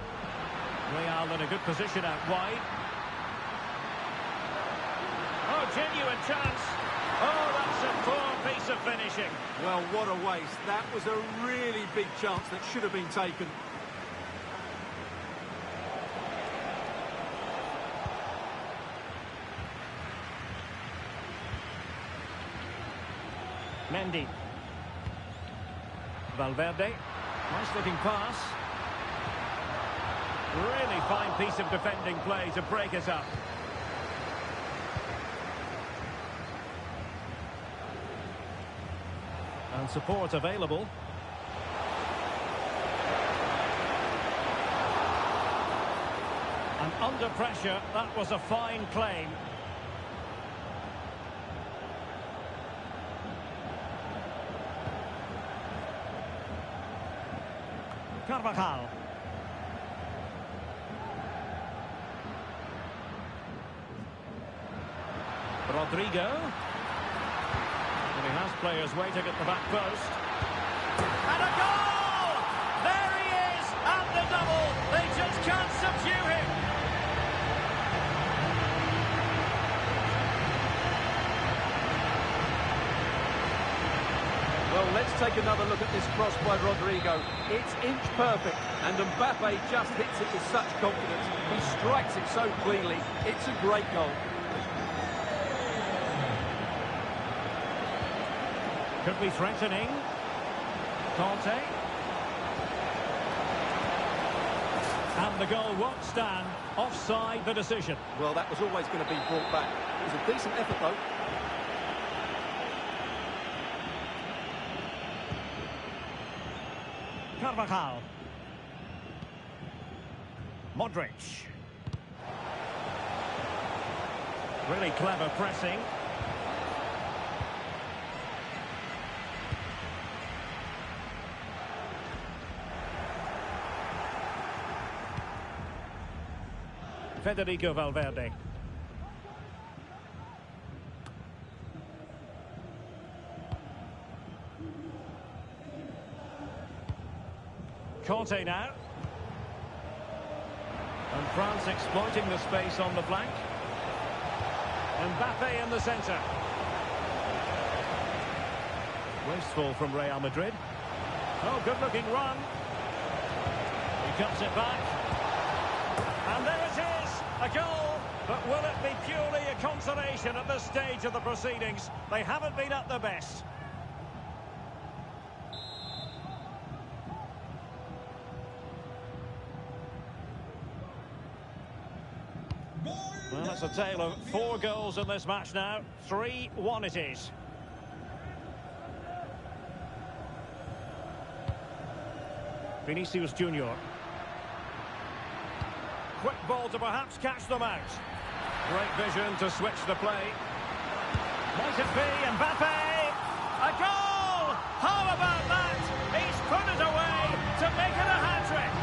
Speaker 2: Real in a good position out wide. Oh, genuine chance. Oh, that's a poor piece of finishing.
Speaker 3: Well, what a waste. That was a really big chance that should have been taken.
Speaker 2: Mendy. Valverde. Nice looking pass. Really fine piece of defending play to break it up. And support available. And under pressure, that was a fine claim. Carvajal. Rodrigo. And he has players waiting at the back post. And a goal! There he is at the double. They just can't subdue him.
Speaker 3: Well, let's take another look at this cross by Rodrigo. It's inch perfect, and Mbappe just hits it with such confidence. He strikes it so cleanly. It's a great goal.
Speaker 2: Could be threatening. Conte. And the goal won't stand. Offside the decision.
Speaker 3: Well, that was always going to be brought back. It was a decent effort, though.
Speaker 2: Carvajal. Modric. Really clever pressing. Federico Valverde. Conte now. And France exploiting the space on the flank. Mbappe in the centre. Wasteful from Real Madrid. Oh, good-looking run. He cuts it back. And there it is, a goal. But will it be purely a consolation at this stage of the proceedings? They haven't been at their best. Well, it's a tale of 4 goals in this match now. 3-1 it is. Vinicius Junior. Quick ball to perhaps catch them out. Great vision to switch the play. Might it be Mbappe? A goal! How about that? He's put it away to make it a hat-trick.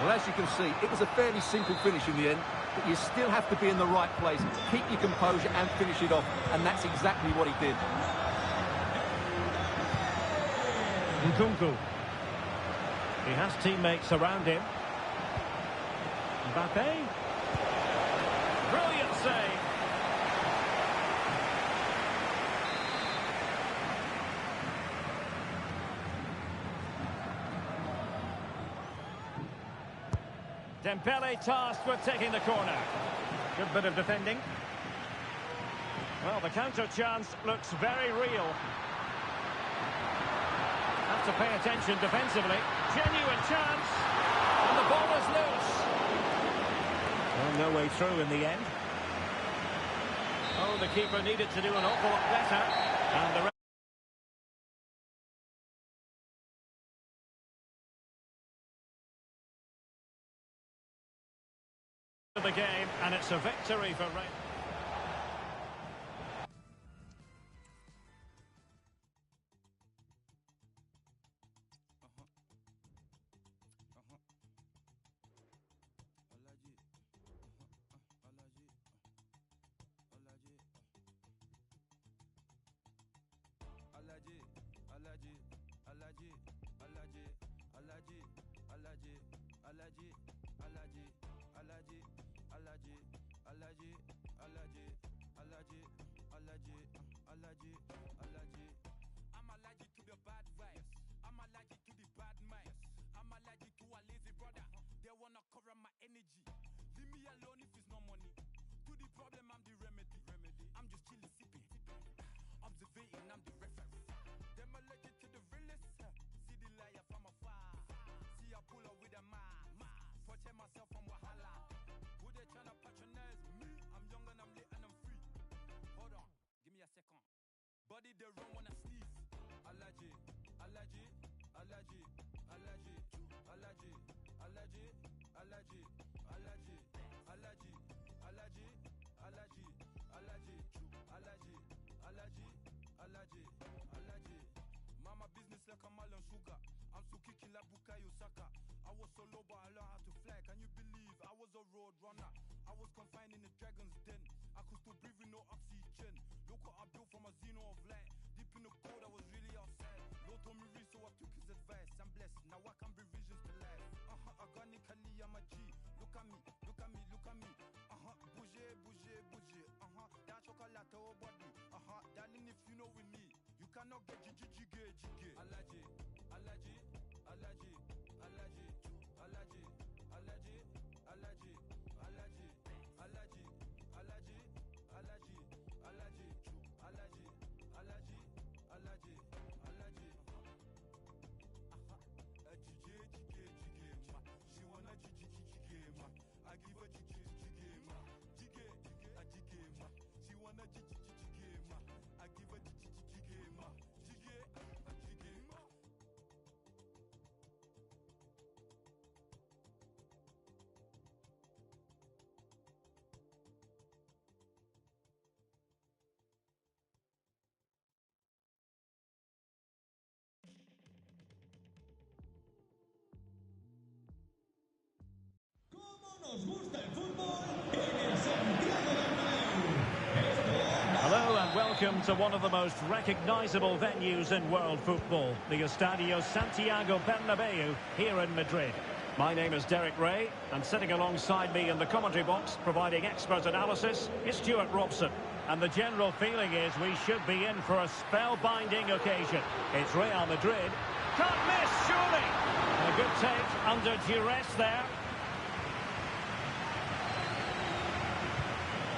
Speaker 3: Well, as you can see, it was a fairly simple finish in the end, but you still have to be in the right place, keep your composure and finish it off, and that's exactly what he did.
Speaker 2: Nkunku. He has teammates around him. Mbappe. Brilliant save. Dembele tasked with taking the corner. Good bit of defending. Well, the counter chance looks very real. Have to pay attention defensively. Genuine chance. And the ball is loose. Well, no way through in the end. Oh, the keeper needed to do an awful lot better. And the of the game, and it's a victory for Ray.
Speaker 5: I'm allergic to the bad vibes. I'm allergic to the bad minds. I'm allergic to a lazy brother. They wanna cover my energy. Leave me alone if it's no money. To the problem, I'm the remedy. I'm just chilling, sipping. Observating, I'm the referee. Them allergic to the realest. See the liar from afar. See I pull up with a mask. Protect myself from wahala. Who they tryna patronize me? I'm young and I'm lit and I'm free. Hold on, give me a second. Body they run when I sneeze. Allergy, allergy, allergy, allergy, allergy, allergy, allergy, allergy, allergy, allergy, allergy. my business like I'm Alan Sugar. I'm still kicking like Bukayo Saka. I was so low, but I learned how to fly. Can you believe I was a road runner? I was confined in the dragon's den. I could still breathe with no oxygen. Look what I built from a xeno of light. Deep in the cold, I was really outside. Lord told me read, so I took his advice. I'm blessed, now I can bring visions to life. Organically, I'm a G. Look at me, look at me, look at me. Bouger, bouger, bouger. That chocolate or body. Darling, if you know with me, you cannot get jiggy. Allergy, allergy, allergy, allergy, allergy, allergy, allergy, allergy, allergy, allergy, allergy, allergy, allergy, allergy, allergy, allergy. She wanna jiggy ma. I give her jiggy ma. Jiggy ma. She wanna jiggy ma. I give her jiggy ma. Jiggy ma.
Speaker 1: ¿Cómo nos gusta el fútbol en el Santiago Bernabéu?
Speaker 2: Hello and welcome to one of the most recognisable venues in world football, the Estadio Santiago Bernabéu here in Madrid. My name is Derek Ray, and sitting alongside me in the commentary box, providing expert analysis, is Stuart Robson. And the general feeling is we should be in for a spellbinding occasion. It's Real Madrid. Can't miss, surely! A good take under duress there.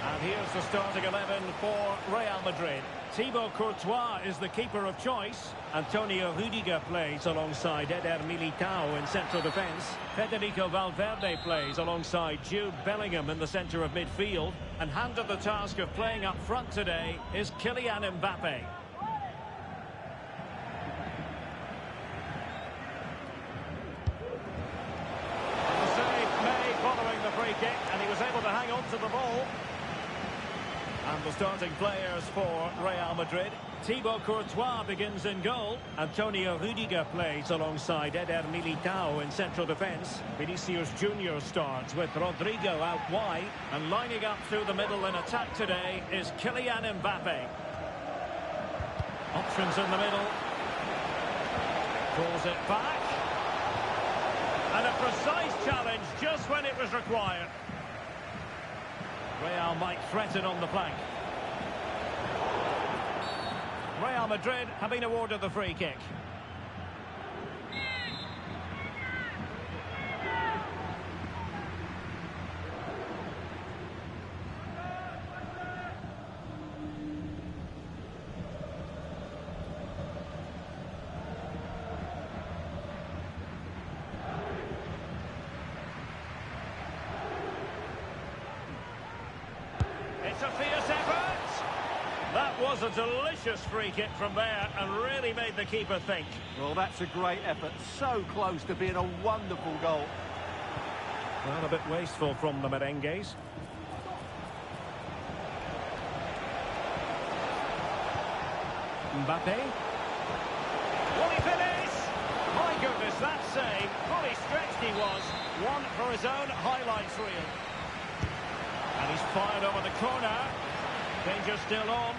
Speaker 2: And here's the starting 11 for Real Madrid. Thibaut Courtois is the keeper of choice. Antonio Rudiger plays alongside Eder Militao in central defence. Federico Valverde plays alongside Jude Bellingham in the centre of midfield. And handed the task of playing up front today is Kylian Mbappe. The save made following the free kick, and he was able to hang on to the ball. And the starting players for Real Madrid. Thibaut Courtois begins in goal. Antonio Rudiger plays alongside Eder Militao in central defence. Vinicius Junior starts with Rodrigo out wide. And lining up through the middle in attack today is Kylian Mbappe. Options in the middle. Pulls it back. And a precise challenge just when it was required. Real might threaten on the flank. Real Madrid have been awarded the free kick. It's a fierce effort. That was a delicious free kick from there and really made the keeper think.
Speaker 3: Well, that's a great effort. So close to being a wonderful goal.
Speaker 2: Well, a bit wasteful from the merengues. Mbappe. Will he finish? My goodness, that save. Fully stretched he was. One for his own highlights reel. And he's fired over the corner. Danger still on.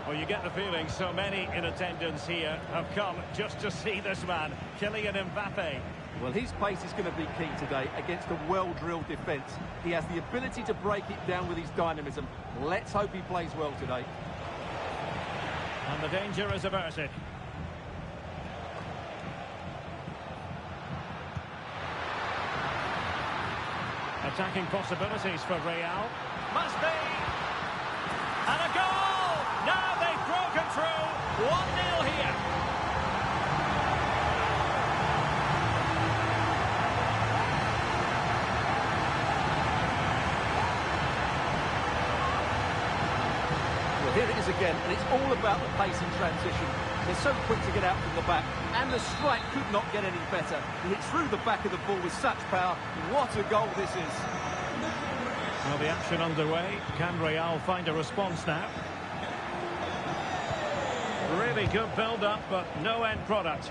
Speaker 2: Well, you get the feeling so many in attendance here have come just to see this man, Kylian Mbappe.
Speaker 3: Well, his pace is going to be key today against a well-drilled defence. He has the ability to break it down with his dynamism. Let's hope he plays well today.
Speaker 2: And the danger is averted. Attacking possibilities for Real. Must be! And a goal! Now they've broken through. 1-0 here.
Speaker 3: Well, here it is again, and it's all about the pace and transition. They're so quick to get out from the back, and the strike could not get any better. He hit through the back of the ball with such power. What a goal this is.
Speaker 2: Well, the action underway. Can Real find a response now? Really good build-up, but no end product.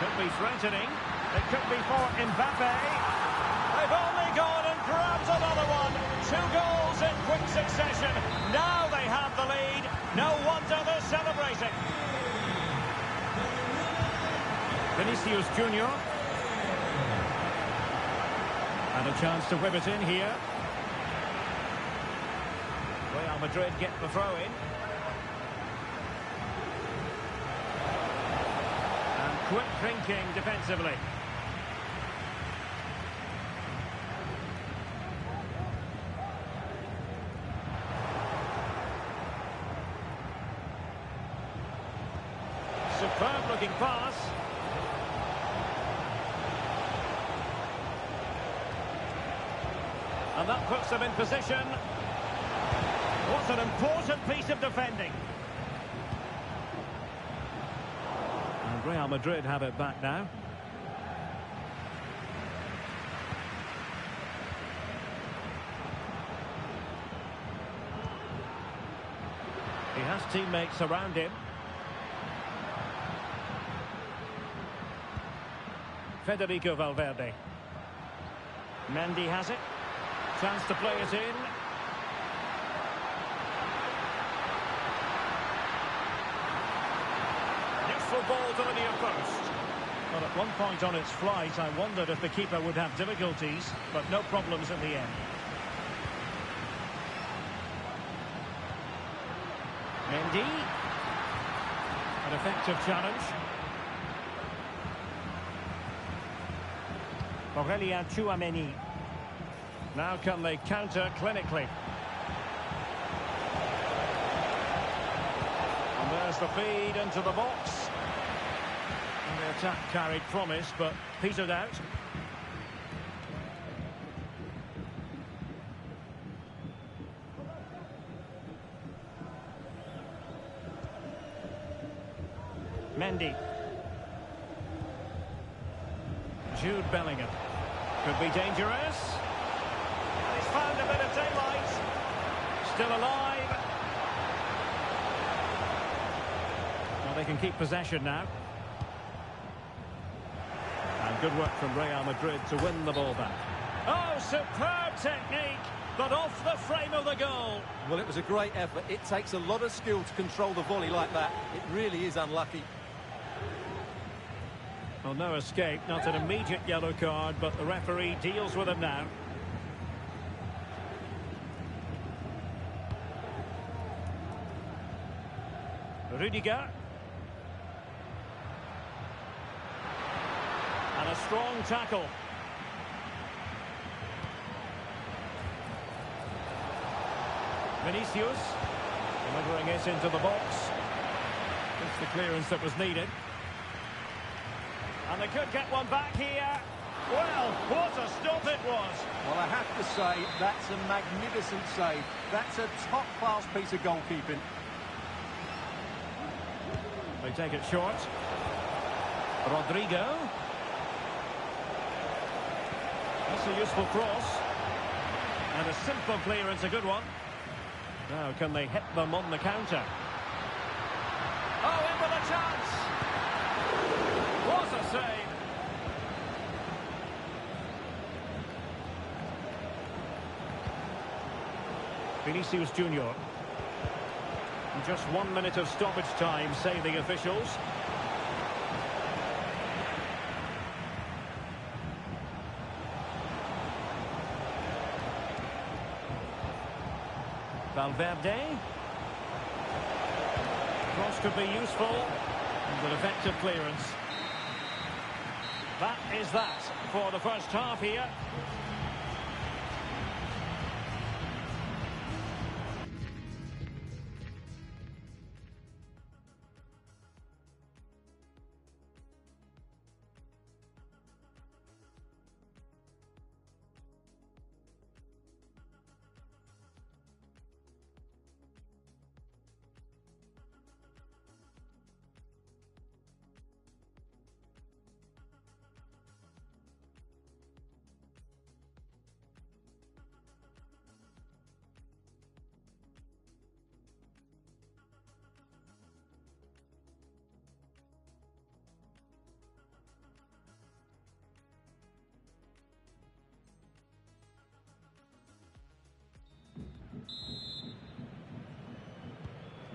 Speaker 2: Could be threatening. It could be for Mbappe. They've only gone and grabbed another one. 2 goals in quick succession. Now they have the lead. No wonder they're celebrating. Vinicius Junior. And a chance to whip it in here. Real Madrid get the throw in. And quick thinking defensively. Superb looking pass. And that puts them in position. What an important piece of defending. And Real Madrid have it back now. He has teammates around him. Federico Valverde. Mendy has it. Chance to play it in. Useful ball to the near post. But at one point on its flight, I wondered if the keeper would have difficulties, but no problems in the end. Mendy. An effective challenge. Aurelien Tchouameni. Now can they counter clinically? And there's the feed into the box. And the attack carried promise, but petered out. Mendy. Jude Bellingham. Could be dangerous. And he's found a bit of daylight. Still alive. Well, they can keep possession now. And good work from Real Madrid to win the ball back. Oh, superb technique, but off the frame of the goal.
Speaker 3: Well, it was a great effort. It takes a lot of skill to control the volley like that. It really is unlucky.
Speaker 2: Well, no escape, not an immediate yellow card, but the referee deals with him now. Rudiger. And a strong tackle. Vinicius. Delivering it into the box. It's the clearance that was needed. And they could get one back here. Well, what a stop it was.
Speaker 3: Well, I have to say, that's a magnificent save. That's a top-class piece of goalkeeping.
Speaker 2: They take it short. Rodrigo. That's a useful cross. And a simple clearance, a good one. Now, can they hit them on the counter? Oh, in with a chance. What a save. Vinicius Junior. Just 1 minute of stoppage time, say the officials. Valverde. Cross could be useful. And an effective clearance. That is that for the first half here.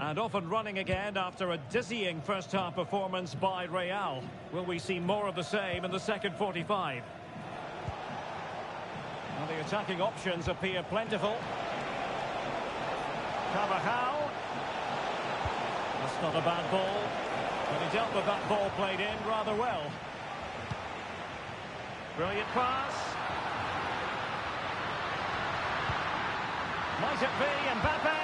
Speaker 2: And off and running again after a dizzying first-half performance by Real. Will we see more of the same in the second 45? Well, the attacking options appear plentiful. Carvajal. That's not a bad ball. But he dealt with that ball played in rather well. Brilliant pass. Might it be Mbappe?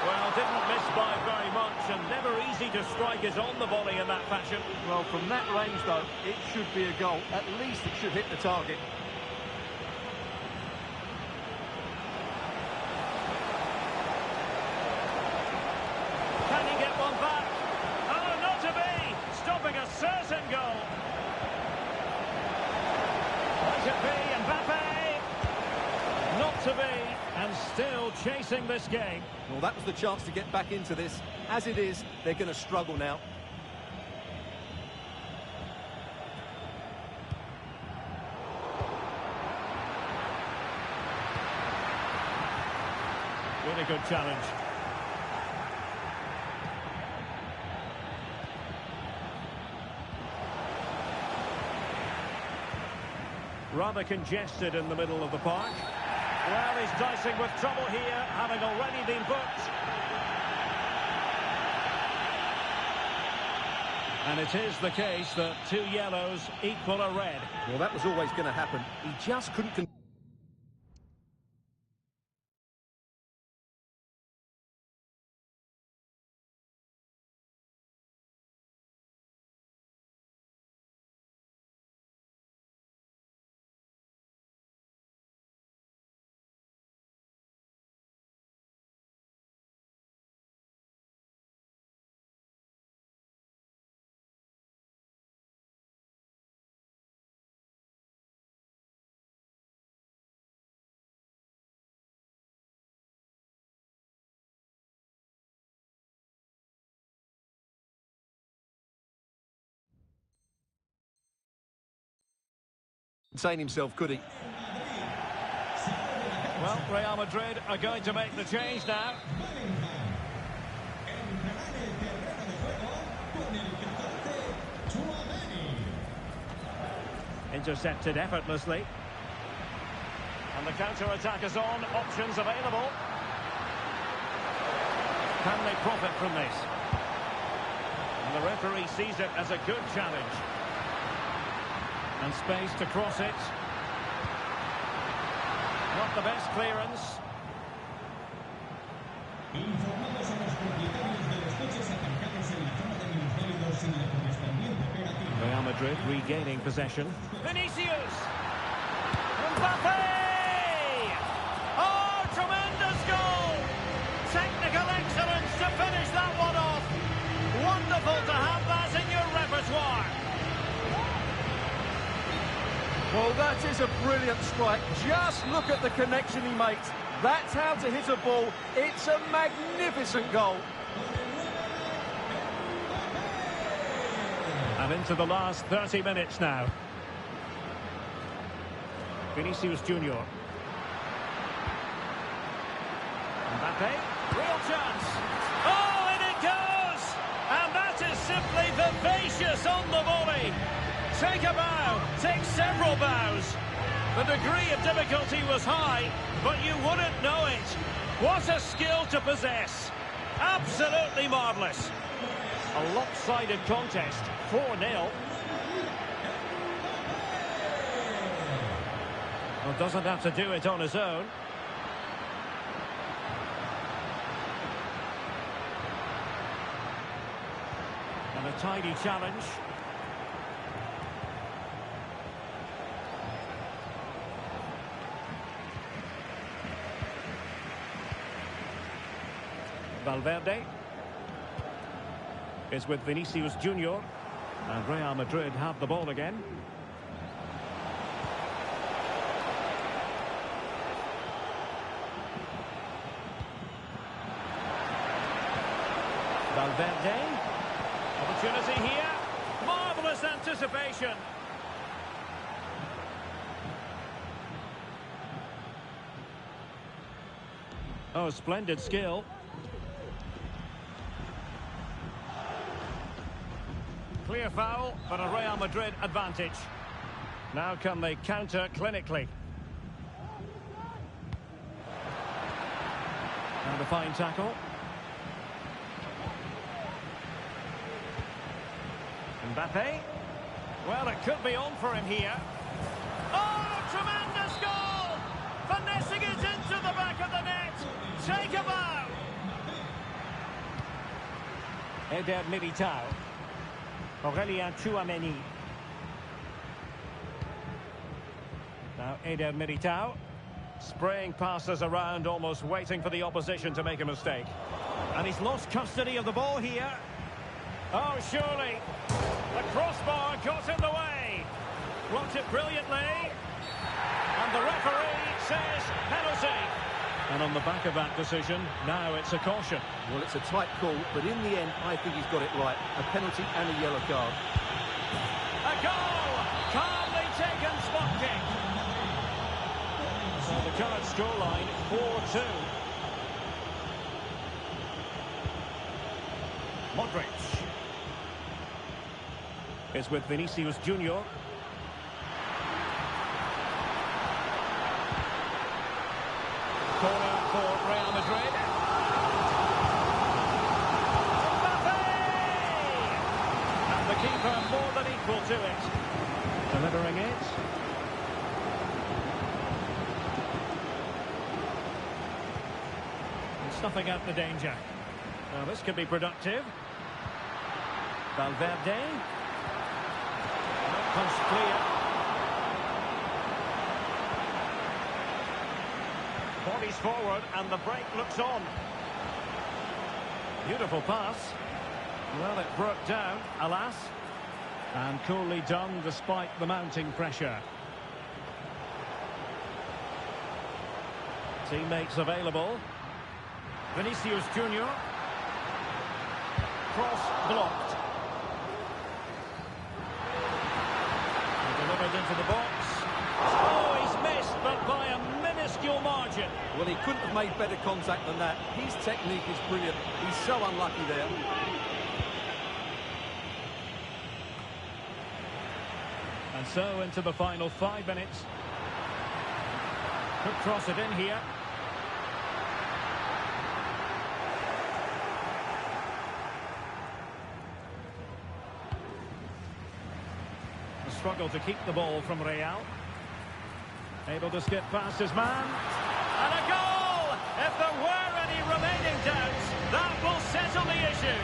Speaker 2: Well, didn't miss by very much, and never easy to strike is on the volley in that fashion.
Speaker 3: Well, from that range, though, it should be a goal. At least it should hit the target.
Speaker 2: Can he get one back? Oh, not to be! Stopping a certain goal. Might it be Mbappe? Not to be, and still chasing this game.
Speaker 3: Well, that was the chance to get back into this. As it is, they're going to struggle now.
Speaker 2: Really good challenge. Rather congested in the middle of the park. Well, he's dicing with trouble here, having already been booked. And it is the case that 2 yellows equal a red.
Speaker 3: Well, that was always going to happen. He just couldn't... contain himself, could he?
Speaker 2: Well, Real Madrid are going to make the change now. Intercepted effortlessly. And the counter-attack is on. Options available. Can they profit from this? And the referee sees it as a good challenge. And space to cross it. Not the best clearance.
Speaker 1: Informados a los propietarios de los coches aparcados en la zona de minusválidos sin la correspondiente operativa.
Speaker 2: Real Madrid regaining possession. Vinicius! Mbappe! Oh, tremendous goal! Technical excellence to finish that one off. Wonderful to have that in your repertoire.
Speaker 3: Well, that is a brilliant strike. Just look at the connection he makes. That's how to hit a ball. It's a magnificent goal.
Speaker 2: And into the last 30 minutes now. Vinicius Junior. Mbappe, real chance. Oh, and it goes! And that is simply vivacious on the volley. Take a bow, take several bows. The degree of difficulty was high, but you wouldn't know it. What a skill to possess. Absolutely marvellous. A lopsided contest, 4-0. Well, doesn't have to do it on his own. And a tidy challenge. Valverde is with Vinicius Junior, and Real Madrid have the ball again. Valverde, opportunity here, marvellous anticipation. Oh, splendid skill. Clear foul, but a Real Madrid advantage. Now can they counter clinically? And a fine tackle. Mbappe. Well, it could be on for him here. Oh, tremendous goal! Finessing it into the back of the net. Take a bow. Eder Militao. Aurelien Tchouameni. Now Eder Militao. Spraying passes around, almost waiting for the opposition to make a mistake. And he's lost custody of the ball here. Oh, surely. The crossbar got in the way. Blocked it brilliantly. And the referee says penalty. And on the back of that decision, now it's a caution.
Speaker 3: Well, it's a tight call, but in the end, I think he's got it right. A penalty and a yellow card.
Speaker 2: A goal! Calmly taken spot kick. So the current scoreline, 4-2. Modric. Is with Vinicius Junior. Corner for Real Madrid. Mbappe! And the keeper more than equal to it. Delivering it. And snuffing out the danger. Now this could be productive. Valverde. Punch clear. Bodies forward and the break looks on. Beautiful pass. Well, it broke down, alas. And coolly done despite the mounting pressure. Teammates available. Vinicius Junior. Cross blocked. Delivered into the box. Oh, he's missed, but by a minuscule margin.
Speaker 3: Well, he couldn't have made better contact than that. His technique is brilliant. He's so unlucky there.
Speaker 2: And so into the final 5 minutes. Could cross it in here. A struggle to keep the ball from Real. Able to skip past his man. And a goal! If there were any remaining doubts, that will settle the issue.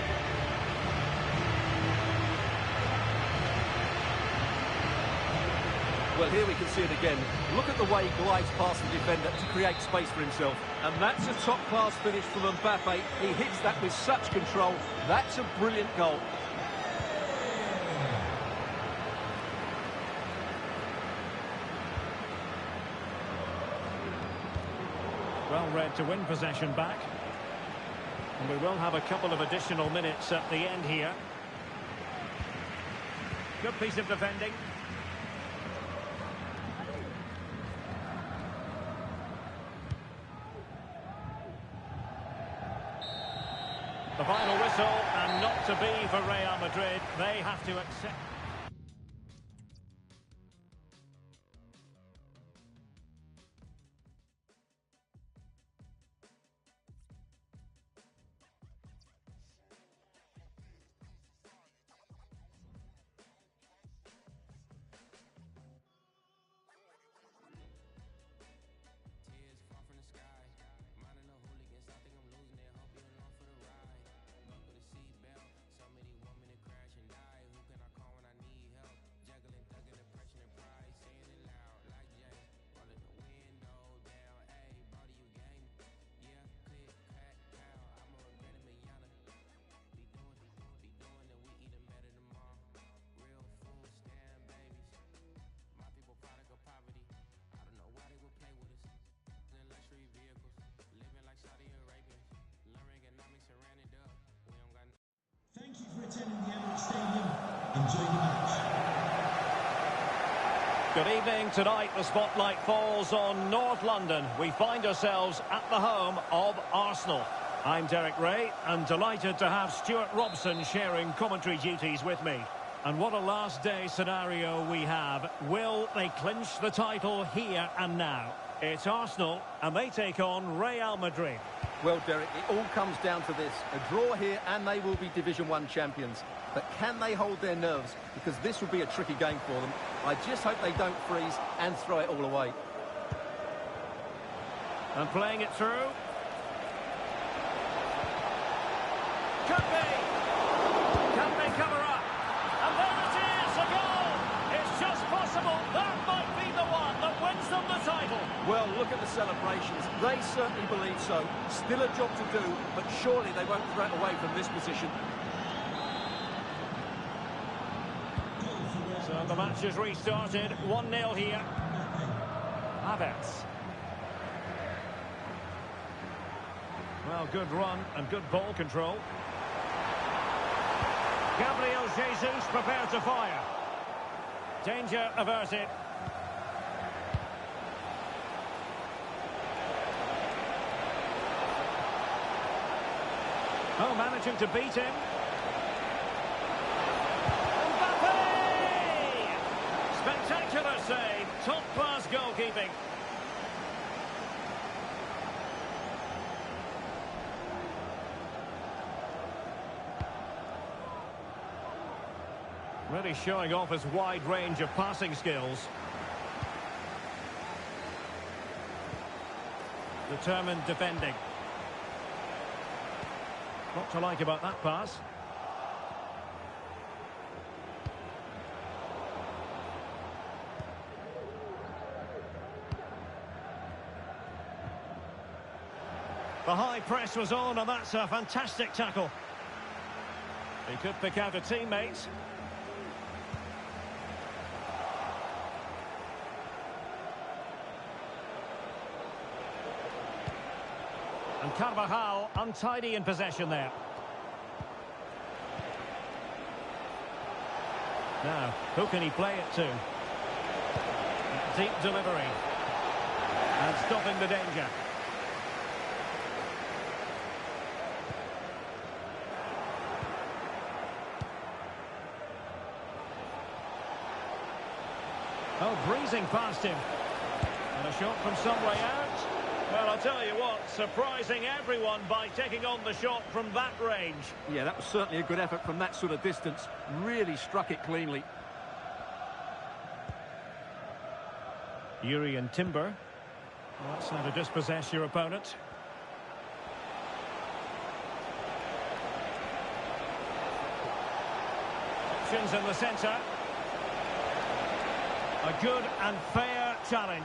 Speaker 3: Well, here we can see it again. Look at the way he glides past the defender to create space for himself. And that's a top-class finish from Mbappe. He hits that with such control. That's a brilliant goal.
Speaker 2: Well read to win possession back. And we will have a couple of additional minutes at the end here. Good piece of defending. The final whistle, and not to be for Real Madrid. They have to accept.
Speaker 1: Thank you for attending the Emirates Stadium. Enjoy the match.
Speaker 2: Good evening. Tonight the spotlight falls on North London. We find ourselves at the home of Arsenal. I'm Derek Ray and delighted to have Stuart Robson sharing commentary duties with me. And what a last day scenario we have. Will they clinch the title here and now? It's Arsenal, and they take on Real Madrid.
Speaker 3: Well, Derek, it all comes down to this. A draw here and they will be Division 1 champions. But can they hold their nerves? Because this will be a tricky game for them. I just hope they don't freeze and throw it all away.
Speaker 2: And playing it through. Could be. Can they cover up? And there it is, a goal! It's just possible that might be the one that wins them the title.
Speaker 3: Well, look at the celebrations. They certainly believe so. Still a job to do, but surely they won't throw it away from this position.
Speaker 2: So the match is restarted. 1-0 here. Havertz. Well, good run and good ball control. Gabriel Jesus prepared to fire. Danger averted. Oh, managing to beat him. Mbappe! Spectacular save. Top-class goalkeeping. Really showing off his wide range of passing skills. Determined defending. What to like about that pass? The high press was on, and that's a fantastic tackle. He could pick out a teammate. And Carvajal untidy in possession there. Now, who can he play it to? Deep delivery. And stopping the danger. Oh, breezing past him. And a shot from some way out. Well, I'll tell you what, surprising everyone by taking on the shot from that range.
Speaker 3: Yeah, that was certainly a good effort from that sort of distance. Really struck it cleanly.
Speaker 2: Yuri and Timber. Well, that's how to dispossess your opponent. Options in the centre. A good and fair challenge.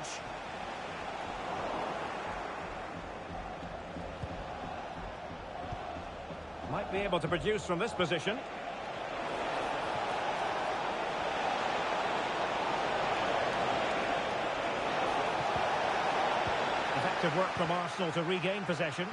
Speaker 2: Might be able to produce from this position. Effective work from Arsenal to regain possession.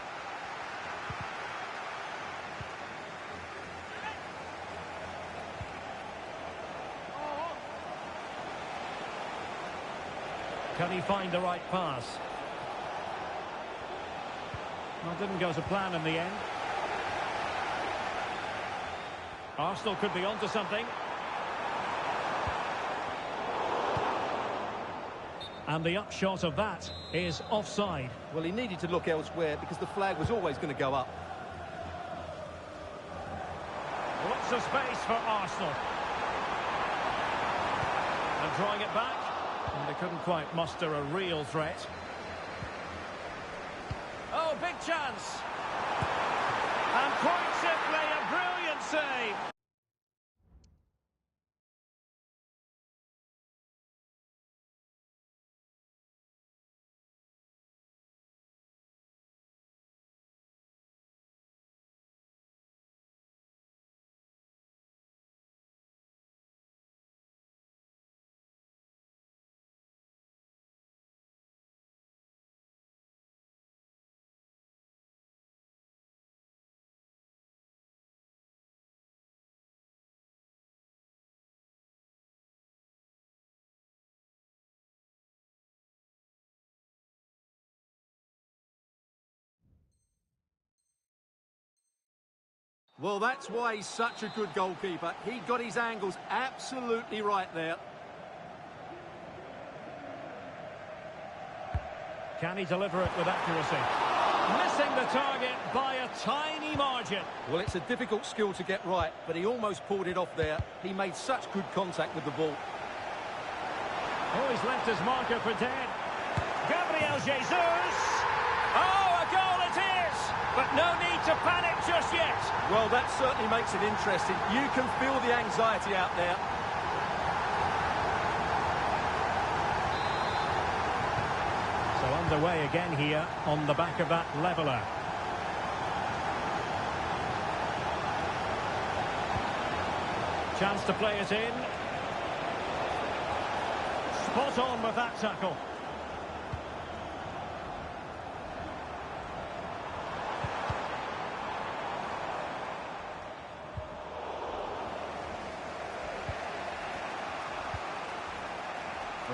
Speaker 2: Can he find the right pass? Well, didn't go to plan in the end. Arsenal could be onto something. And the upshot of that is offside.
Speaker 3: Well, he needed to look elsewhere because the flag was always going to go up.
Speaker 2: Lots of space for Arsenal. And drawing it back. And they couldn't quite muster a real threat. Oh, big chance. And quite simply a brilliant save.
Speaker 3: Well, that's why he's such a good goalkeeper. He got his angles absolutely right there.
Speaker 2: Can he deliver it with accuracy? Missing the target by a tiny margin.
Speaker 3: Well, it's a difficult skill to get right, but he almost pulled it off there. He made such good contact with the ball.
Speaker 2: Oh, he's left his marker for dead. Gabriel Jesus! Oh, a goal it is! But no need to panic just yet.
Speaker 3: Well, that certainly makes it interesting. You can feel the anxiety out there.
Speaker 2: So underway again here on the back of that leveller. Chance to play it in. Spot on with that tackle.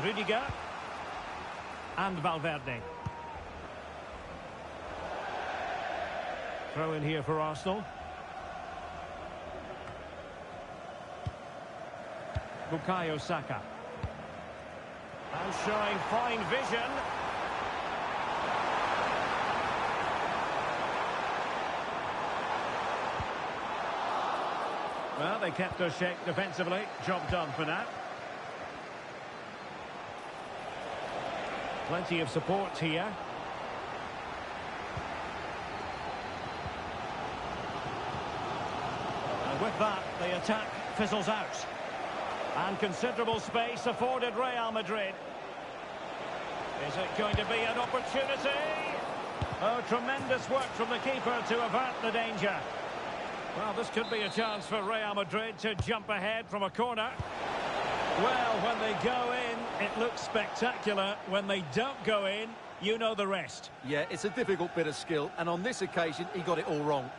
Speaker 2: Rudiger and Valverde. Throw in here for Arsenal. Bukayo Saka. And showing fine vision. Well, they kept their shape defensively. Job done for now. Plenty of support here. And with that, the attack fizzles out. And considerable space afforded Real Madrid. Is it going to be an opportunity? Oh, tremendous work from the keeper to avert the danger. Well, this could be a chance for Real Madrid to jump ahead from a corner. Well, when they go in, it looks spectacular. When they don't go in, you know the rest.
Speaker 3: Yeah, it's a difficult bit of skill, and on this occasion, he got it all wrong.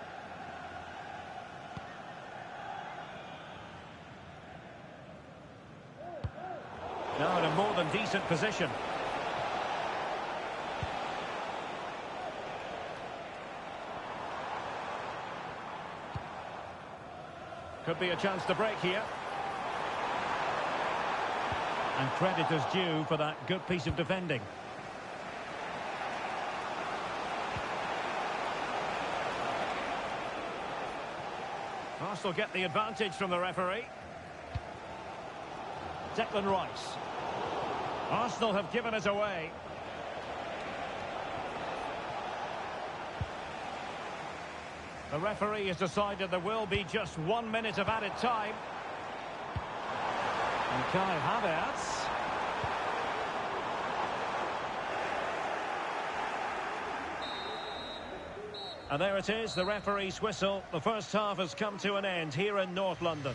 Speaker 2: Now in a more than decent position. Could be a chance to break here. And credit is due for that good piece of defending. Arsenal get the advantage from the referee. Declan Rice. Arsenal have given us away. The referee has decided there will be just 1 minute of added time. And Kai Havertz. And there it is, the referee's whistle. The first half has come to an end here in North London.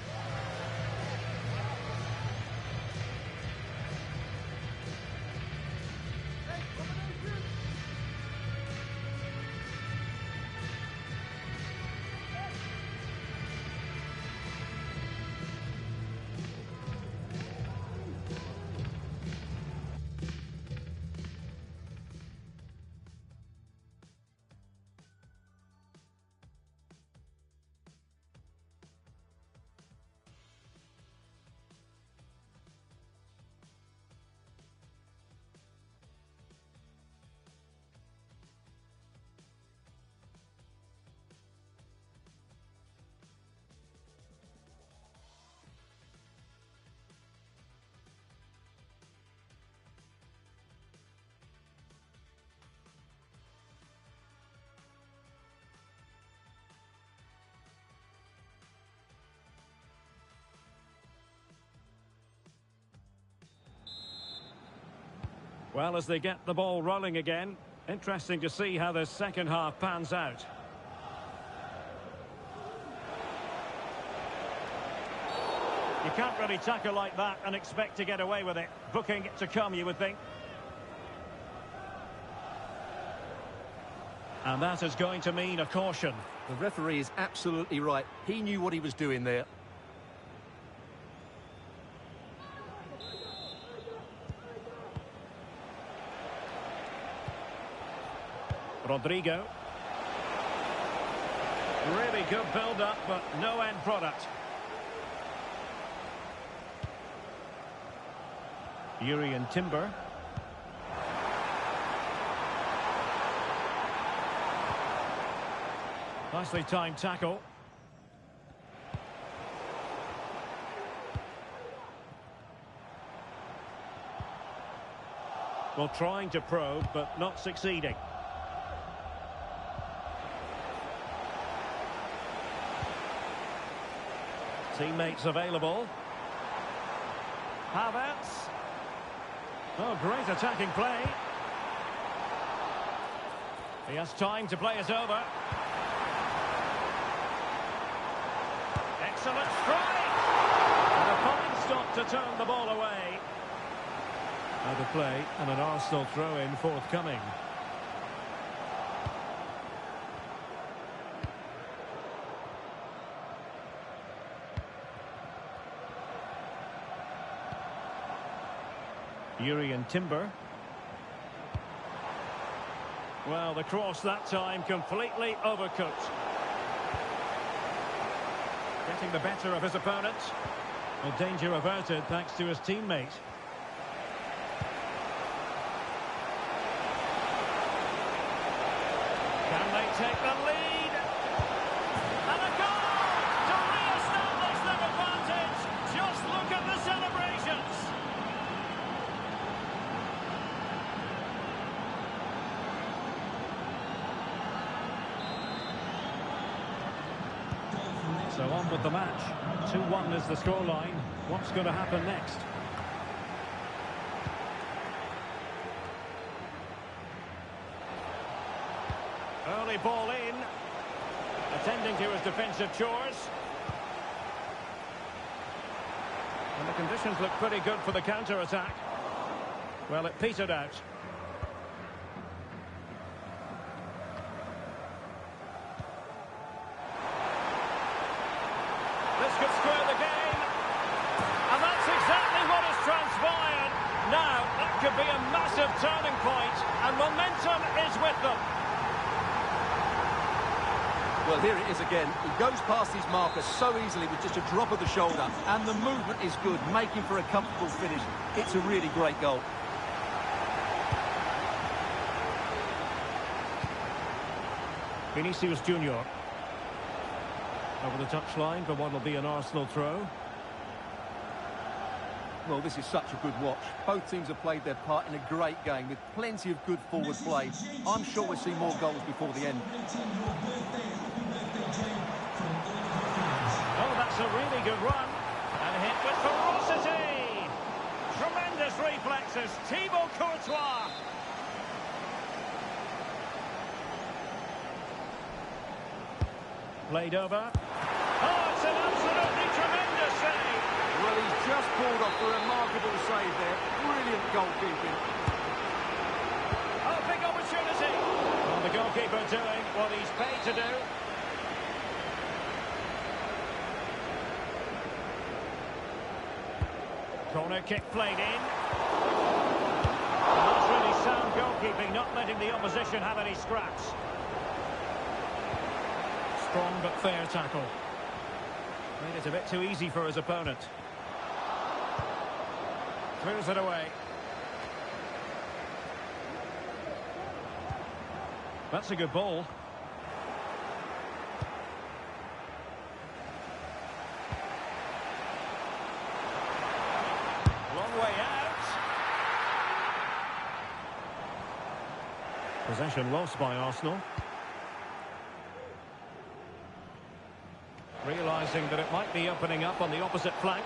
Speaker 2: Well, as they get the ball rolling again, interesting to see how the second half pans out. You can't really tackle like that and expect to get away with it. Booking to come, you would think. And that is going to mean a caution.
Speaker 3: The referee is absolutely right. He knew what he was doing there.
Speaker 2: Rodrigo. Really good build-up, but no end product. Urian Timber. Nicely timed tackle. Well, trying to probe, but not succeeding. Teammates available. Havertz. Oh, great attacking play. He has time to play it over. Excellent strike! And a fine stop to turn the ball away. Out of play, and an Arsenal throw-in forthcoming. Urian Timber. Well, the cross that time completely overcooked. Getting the better of his opponent. Well, danger averted thanks to his teammate. Can they take the lead? And a goal to re-establish their advantage. Just look at the celebrations. So on with the match. 2-1 is the scoreline. What's going to happen next? Early ball in. Attending to his defensive chores. And the conditions look pretty good for the counter-attack. Well, it petered out. This could square the game. And that's exactly what has transpired. Now, that could be a massive turning point, and momentum is with them.
Speaker 3: Well, here it is again. He goes past his marker so easily with just a drop of the shoulder, and the movement is good, making for a comfortable finish. It's a really great goal.
Speaker 2: Vinicius Junior. Over the touchline for what will be an Arsenal throw.
Speaker 3: Well, this is such a good watch. Both teams have played their part in a great game with plenty of good forward play. I'm sure we'll see more goals before the end.
Speaker 2: Oh, that's a really good run. And hit with ferocity. Tremendous reflexes. Thibaut Courtois. Played over. Oh, it's an absolutely tremendous save.
Speaker 3: Well, he's just pulled off a remarkable save there. Brilliant goalkeeping.
Speaker 2: Oh, big opportunity. Well, the goalkeeper doing what he's paid to do. Corner kick played in. And that's really sound goalkeeping, not letting the opposition have any scraps. Strong but fair tackle. Made it a bit too easy for his opponent. Clears it away. That's a good ball. Long way out. Possession lost by Arsenal. Realising that it might be opening up on the opposite flank.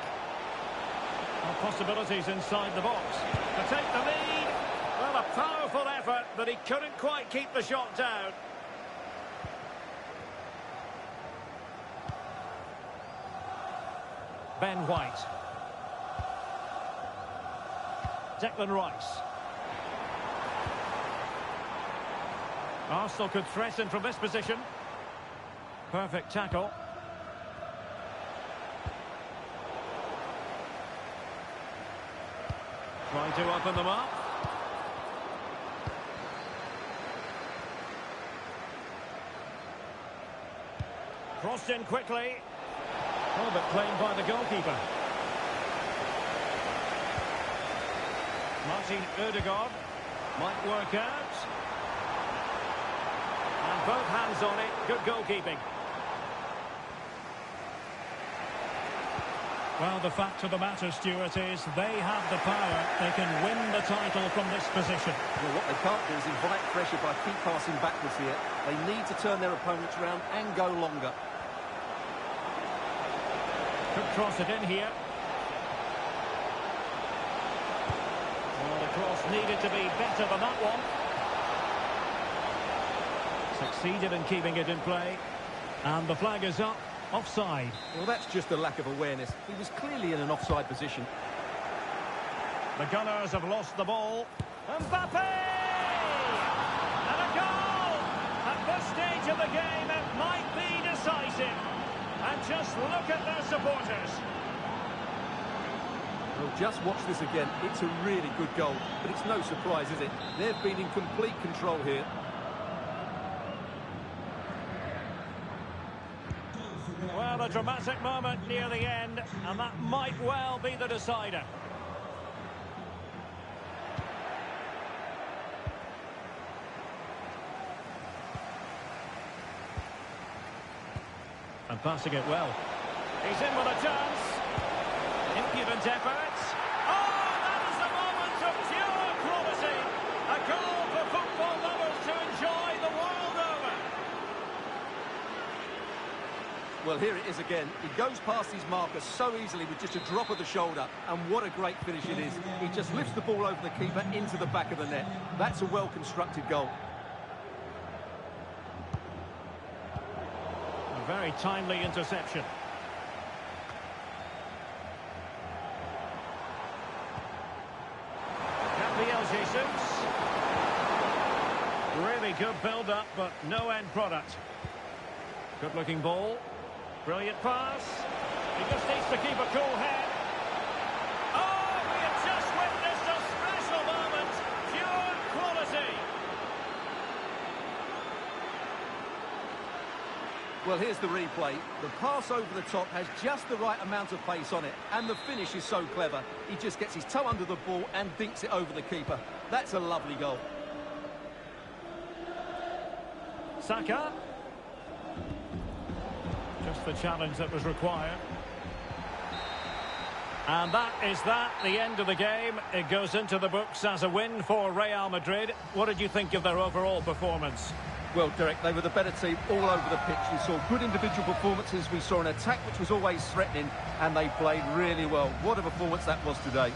Speaker 2: And possibilities inside the box. To take the lead. Well, a powerful effort, but he couldn't quite keep the shot down. Ben White. Declan Rice. Arsenal could threaten from this position. Perfect tackle. Trying to open them up. Crossed in quickly. Oh, but claimed by the goalkeeper. Martin Ødegaard might work out. And both hands on it. Good goalkeeping.
Speaker 6: Well, the fact of the matter, Stuart, is they have the power. They can win the title from this position.
Speaker 3: Well, what they can't do is invite pressure by keep passing backwards here. They need to turn their opponents round and go longer.
Speaker 2: Could cross it in here. Well, the cross needed to be better than that one. Succeeded in keeping it in play.
Speaker 6: And the flag is up. Offside.
Speaker 3: Well, that's just a lack of awareness. He was clearly in an offside position.
Speaker 2: The Gunners have lost the ball. Mbappe! And a goal! At this stage of the game, it might be decisive. And just look at their supporters.
Speaker 3: Well, just watch this again. It's a really good goal, but it's no surprise, is it? They've been in complete control here.
Speaker 2: Well, a dramatic moment near the end, and that might well be the decider. And passing it well. He's in with a chance. Impudent effort. Oh, that is a moment of pure quality. A goal for football lovers to enjoy the world over.
Speaker 3: Well, here it is again. He goes past his marker so easily with just a drop of the shoulder. And what a great finish it is. He just lifts the ball over the keeper into the back of the net. That's a well-constructed goal.
Speaker 2: A very timely interception. Gabriel Jesus. Really good build-up, but no end product. Good-looking ball. Brilliant pass. He just needs to keep a cool head. Oh, we have just witnessed a special moment. Pure quality.
Speaker 3: Well, here's the replay. The pass over the top has just the right amount of pace on it, and the finish is so clever. He just gets his toe under the ball and dinks it over the keeper. That's a lovely goal.
Speaker 2: Saka. Just the challenge that was required. And that is the end of the game. It goes into the books as a win for Real Madrid. What did you think of their overall performance?
Speaker 3: Well, Derek, they were the better team all over the pitch. We saw good individual performances. We saw an attack which was always threatening, and they played really well. What a performance that was today.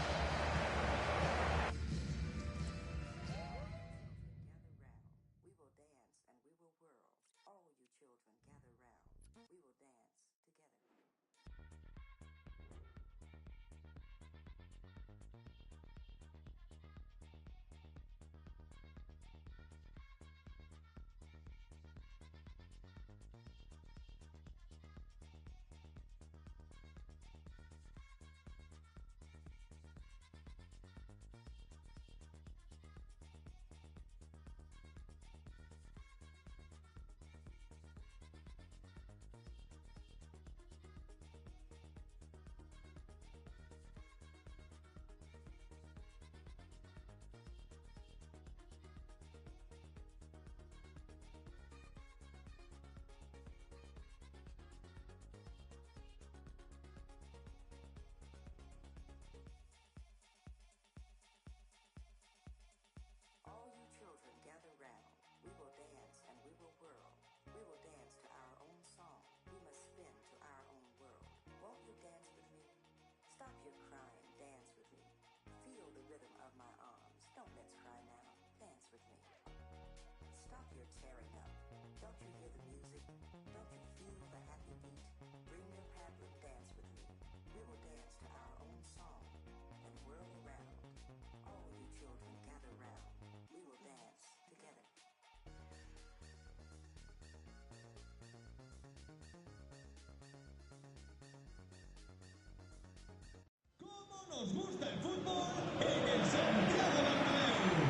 Speaker 1: Nos gusta el fútbol en el Santiago Bernabéu.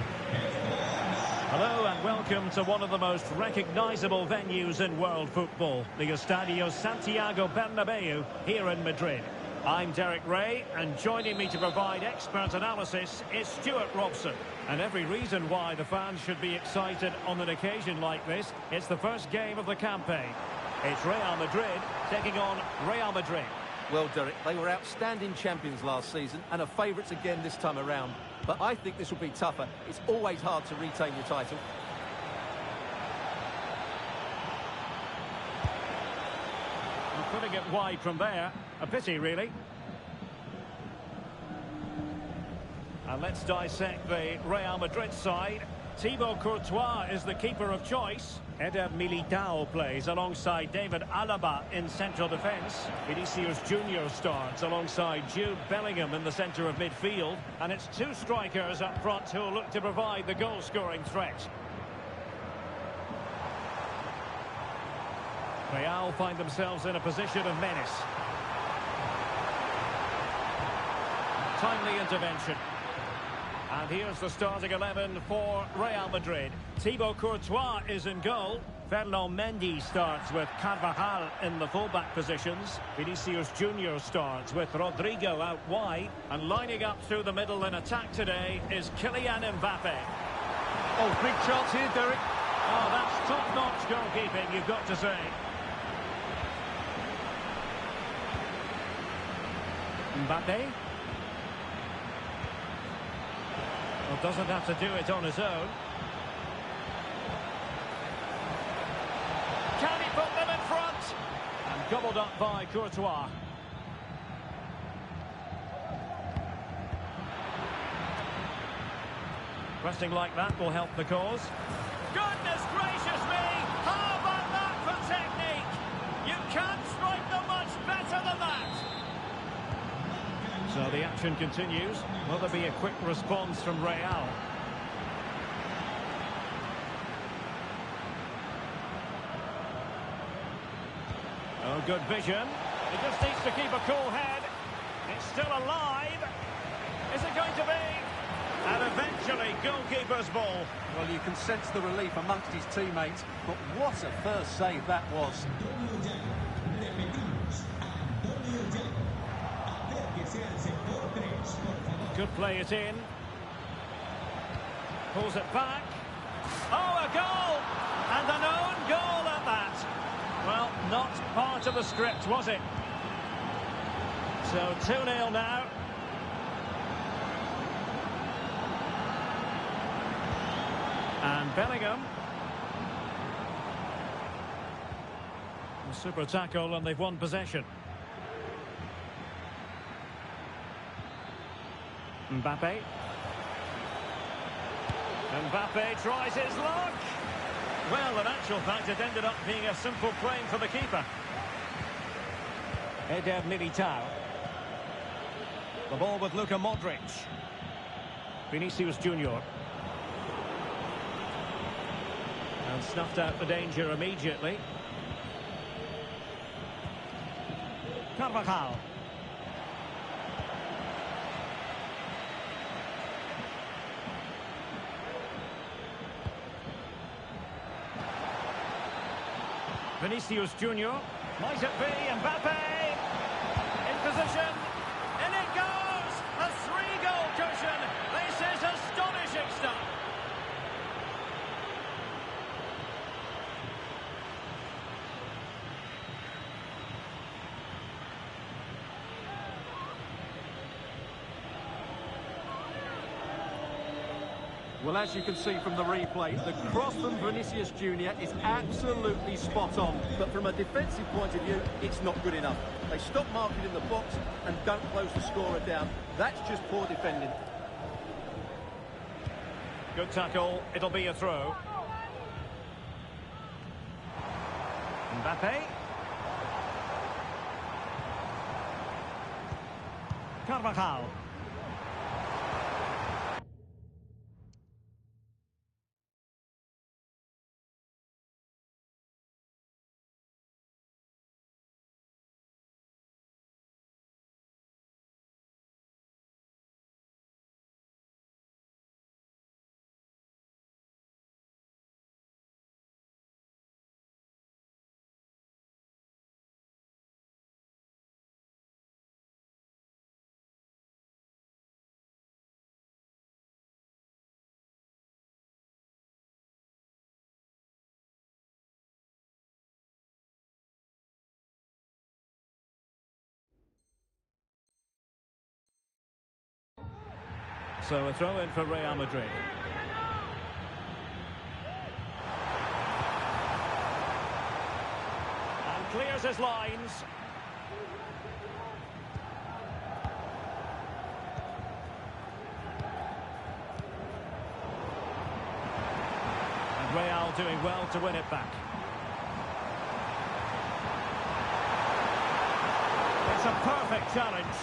Speaker 2: Hello and welcome to one of the most recognisable venues in world football, the Estadio Santiago Bernabeu here in Madrid. I'm Derek Ray, and joining me to provide expert analysis is Stuart Robson. And every reason why the fans should be excited on an occasion like this. It's the first game of the campaign. It's Real Madrid taking on Real Madrid.
Speaker 3: Well, Derek, they were outstanding champions last season and are favourites again this time around. But I think this will be tougher. It's always hard to retain your title.
Speaker 2: And putting it wide from there. A pity, really. And let's dissect the Real Madrid side. Thibaut Courtois is the keeper of choice. Eder Militao plays alongside David Alaba in central defence. Vinicius Junior starts alongside Jude Bellingham in the centre of midfield. And it's two strikers up front who will look to provide the goal-scoring threat. Real find themselves in a position of menace. Timely intervention. And here's the starting 11 for Real Madrid. Thibaut Courtois is in goal. Ferland Mendy starts with Carvajal in the fullback positions. Vinicius Junior starts with Rodrigo out wide. And lining up through the middle in attack today is Kylian Mbappe.
Speaker 3: Oh, big chance here, Derek.
Speaker 2: Oh, that's top-notch goalkeeping, you've got to say. Mbappe. Well, doesn't have to do it on his own. Can he put them in front? And gobbled up by Courtois. Pressing like that will help the cause. Goodness gracious me! How about that for technique? You can't strike them much better than that! So the action continues. Will there be a quick response from Real? Oh, good vision. He just needs to keep a cool head. It's still alive. Is it going to be? And eventually, goalkeeper's ball.
Speaker 3: Well, you can sense the relief amongst his teammates, but what a first save that was.
Speaker 2: Could play it in. Pulls it back. Oh, a goal! And an own goal at that. Well, not part of the script, was it? So 2-0 now. And Bellingham. A super tackle, and they've won possession. Mbappe. Mbappe tries his luck. Well, in actual fact, it ended up being a simple claim for the keeper. Eder Militao. The ball with Luka Modric. Vinicius Junior. And snuffed out the danger immediately. Carvajal. Vinicius Junior. Might it be Mbappe? In position. In it goes! A 3-goal cushion. This is astonishing stuff.
Speaker 3: Well, as you can see from the replay, the cross from Vinicius Junior is absolutely spot on. But from a defensive point of view, it's not good enough. They stop marking in the box and don't close the scorer down. That's just poor defending.
Speaker 2: Good tackle. It'll be a throw. Mbappe. Carvajal. So a throw in for Real Madrid. And clears his lines. And Real doing well to win it back. It's a perfect challenge.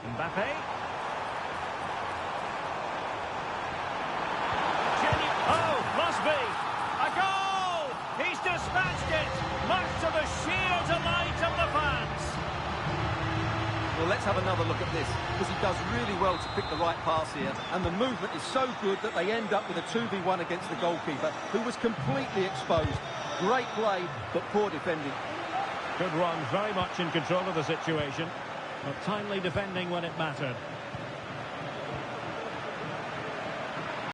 Speaker 2: Mbappe. Oh, must be. A goal! He's dispatched it, much to the sheer delight of the fans.
Speaker 3: Well, let's have another look at this, because he does really well to pick the right pass here, and the movement is so good that they end up with a 2v1 against the goalkeeper, who was completely exposed. Great play, but poor defending.
Speaker 2: Good run, very much in control of the situation, but timely defending when it mattered.